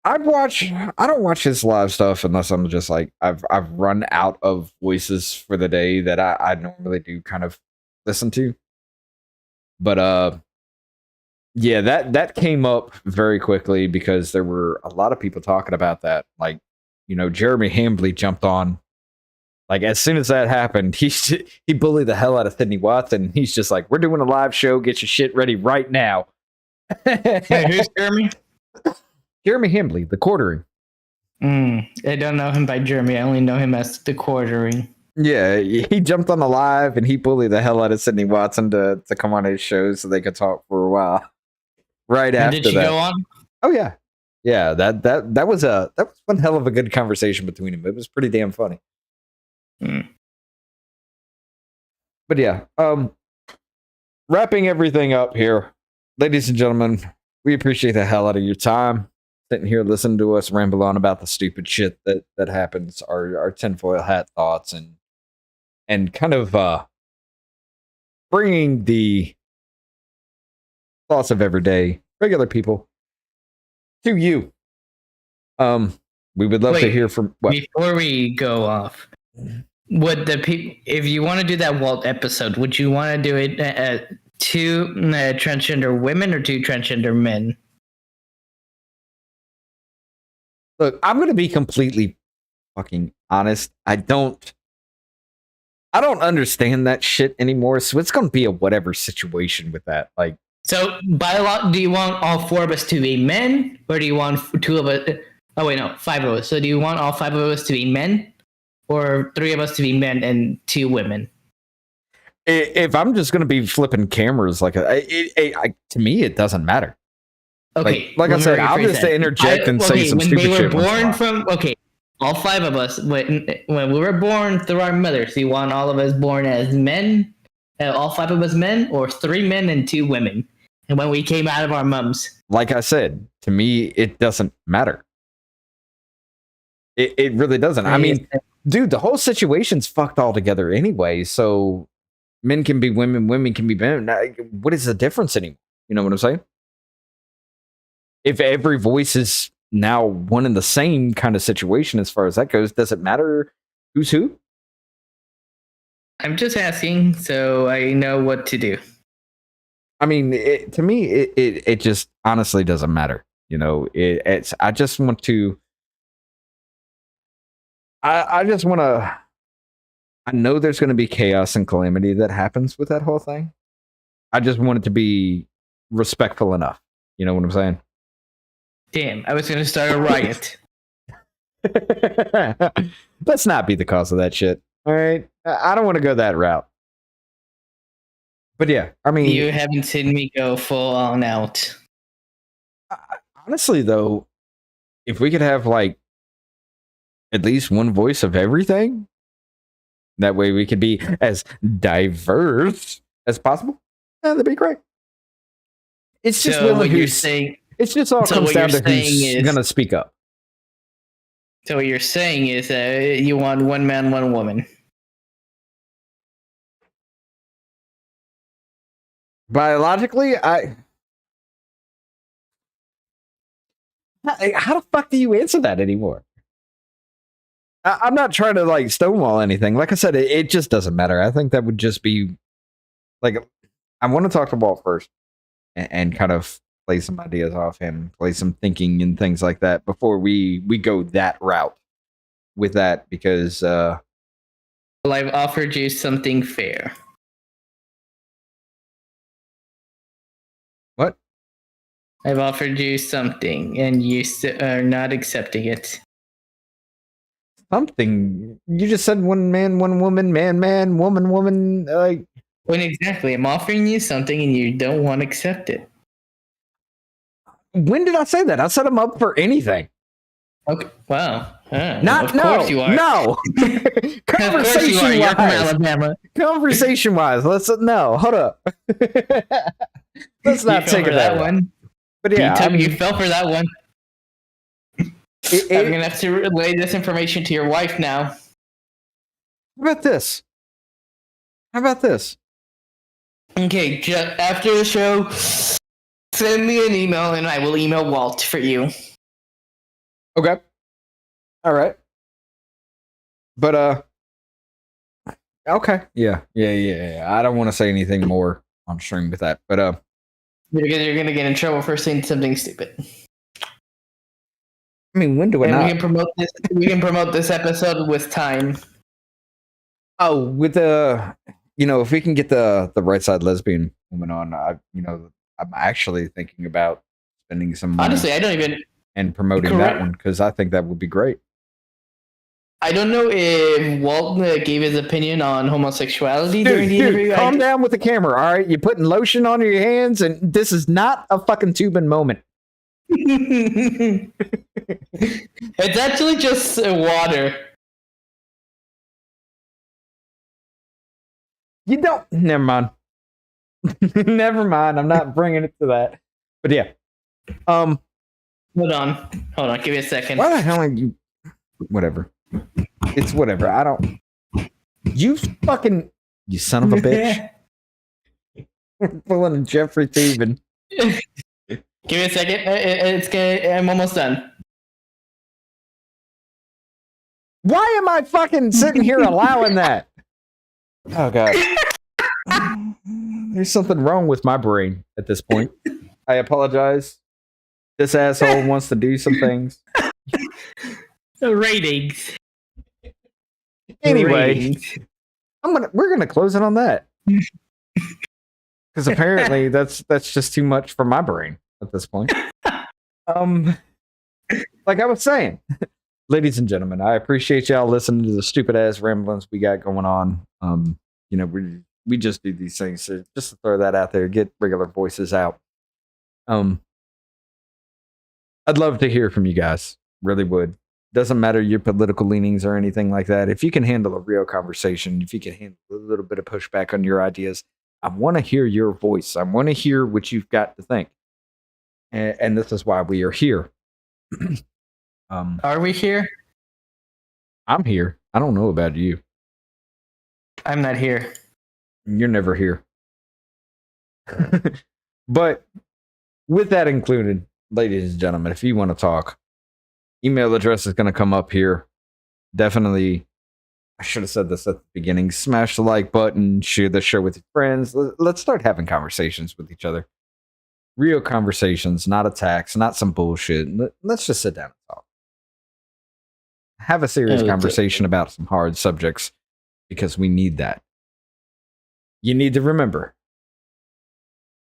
I don't watch his live stuff unless I'm just like I've run out of voices for the day that I normally do kind of listen to. But yeah, that came up very quickly because there were a lot of people talking about that. Like, Jeremy Hambley jumped on. Like, as soon as that happened, he bullied the hell out of Sydney Watson. He's just like, we're doing a live show. Get your shit ready right now. Hey, who's Jeremy? Jeremy Hambley, the quartering. I don't know him by Jeremy. I only know him as the Quartering. Yeah, he jumped on the live and he bullied the hell out of Sydney Watson to come on his show so they could talk for a while. Right And after did she that. go on? Oh yeah, yeah. That was one hell of a good conversation between them. It was pretty damn funny. But yeah, wrapping everything up here, ladies and gentlemen, we appreciate the hell out of your time sitting here listening to us ramble on about the stupid shit that happens, our tinfoil hat thoughts, and kind of bringing the thoughts of everyday regular people to you. We would love to hear from. What? Before we go off, would the if you want to do that Walt episode, would you want to do it at 2 transgender women or 2 transgender men? Look, I'm going to be completely fucking honest. I don't understand that shit anymore. So it's going to be a whatever situation with that. Like, so by law, do you want all 4 of us to be men, or do you want 2 of us? Oh wait, no, 5 of us. So do you want all 5 of us to be men, or 3 of us to be men and 2 women? If I'm just going to be flipping cameras, like to me, it doesn't matter. Okay, like I said, I'll just interject and say some stupid shit. When they were born from all 5 of us, when we were born through our mothers, do you want all of us born as men, all 5 of us men, or 3 men and 2 women? And when we came out of our mums, like I said, to me, it doesn't matter. It really doesn't. I mean, dude, the whole situation's fucked altogether anyway. So men can be women, women can be men. What is the difference anymore? You know what I'm saying? If every voice is now one and the same kind of situation as far as that goes, does it matter who's who? I'm just asking so I know what to do. I mean, to me, it just honestly doesn't matter. You know, it's. I just want to. I just want to. I know there's going to be chaos and calamity that happens with that whole thing. I just want it to be respectful enough. You know what I'm saying? Damn, I was going to start a riot. Let's not be the cause of that shit. All right, I don't want to go that route. But yeah, I mean, you haven't seen me go full on out. Honestly, though, if we could have like at least one voice of everything, that way we could be as diverse as possible. Yeah, that'd be great. It's just so what you're saying. It's just all comes down to who's going to speak up. So what you're saying is that you want 1 man, 1 woman. Biologically, how the fuck do you answer that anymore? I'm not trying to like stonewall anything. Like I said, it just doesn't matter. I think that would just be like, I want to talk to Walt first and kind of play some ideas off him, play some thinking and things like that before we go that route with that, because well, I've offered you something fair. What? I've offered you something and you are not accepting it. Something? You just said 1 man, 1 woman, man, woman, like. When exactly? I'm offering you something and you don't want to accept it. When did I say that? I set him up for anything. Okay. Wow. Of course you are. No. Conversation wise. Alabama. Conversation wise. No. Hold up. Let's not take it that one. But yeah, you fell for that one. I'm gonna have to relay this information to your wife now. How about this? Okay, after the show, send me an email and I will email Walt for you. Okay. All right. But okay. Yeah. I don't want to say anything more on stream with that. But you're gonna get in trouble for saying something stupid. I mean, when do I not? We can promote this episode with time. Oh, with if we can get the right side lesbian woman on, I'm actually thinking about spending some money. Honestly, I don't even and promoting that Correct. one, because I think that would be great. I don't know if Walt gave his opinion on homosexuality during the interview. Calm down with the camera, all right? You're putting lotion on your hands, and this is not a fucking tubing moment. It's actually just water. You don't. Never mind. Never mind. I'm not bringing it to that. But yeah. Hold on. Give me a second. Why the hell are you? Whatever. It's whatever. I don't. You fucking. You son of a bitch. Pulling a Jeffrey Tubin. Give me a second. It's good. I'm almost done. Why am I fucking sitting here allowing that? Oh god. There's something wrong with my brain at this point. I apologize. This asshole wants to do some things. Ratings. Anyway, Ratings. we're gonna close it on that. Because apparently that's just too much for my brain at this point. Like I was saying, ladies and gentlemen, I appreciate y'all listening to the stupid ass ramblings we got going on. You know, we just do these things just to throw that out there, get regular voices out. I'd love to hear from you guys. Really would. Doesn't matter your political leanings or anything like that. If you can handle a real conversation, if you can handle a little bit of pushback on your ideas, I want to hear your voice. I want to hear what you've got to think. And this is why we are here. Are we here? I'm here. I don't know about you. I'm not here. You're never here. But with that included, ladies and gentlemen, if you want to talk, email address is going to come up here. Definitely, I should have said this at the beginning. Smash the like button, share the show with your friends. Let's start having conversations with each other. Real conversations, not attacks, not some bullshit. Let's just sit down and talk. Have a serious conversation about some hard subjects, because we need that. You need to remember,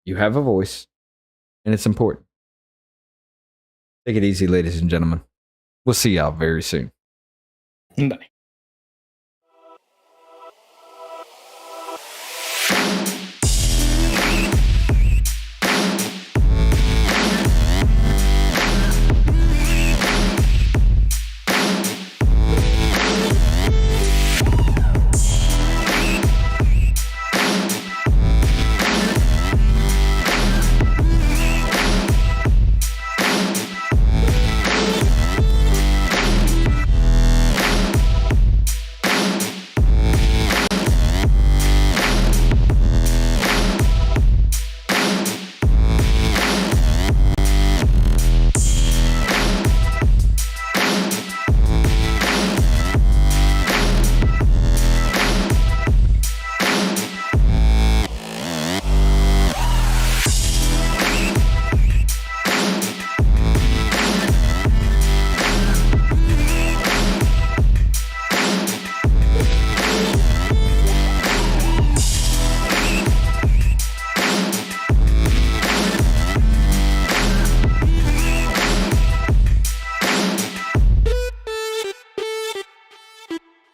you have a voice, and it's important. Take it easy, ladies and gentlemen. We'll see y'all very soon. Bye.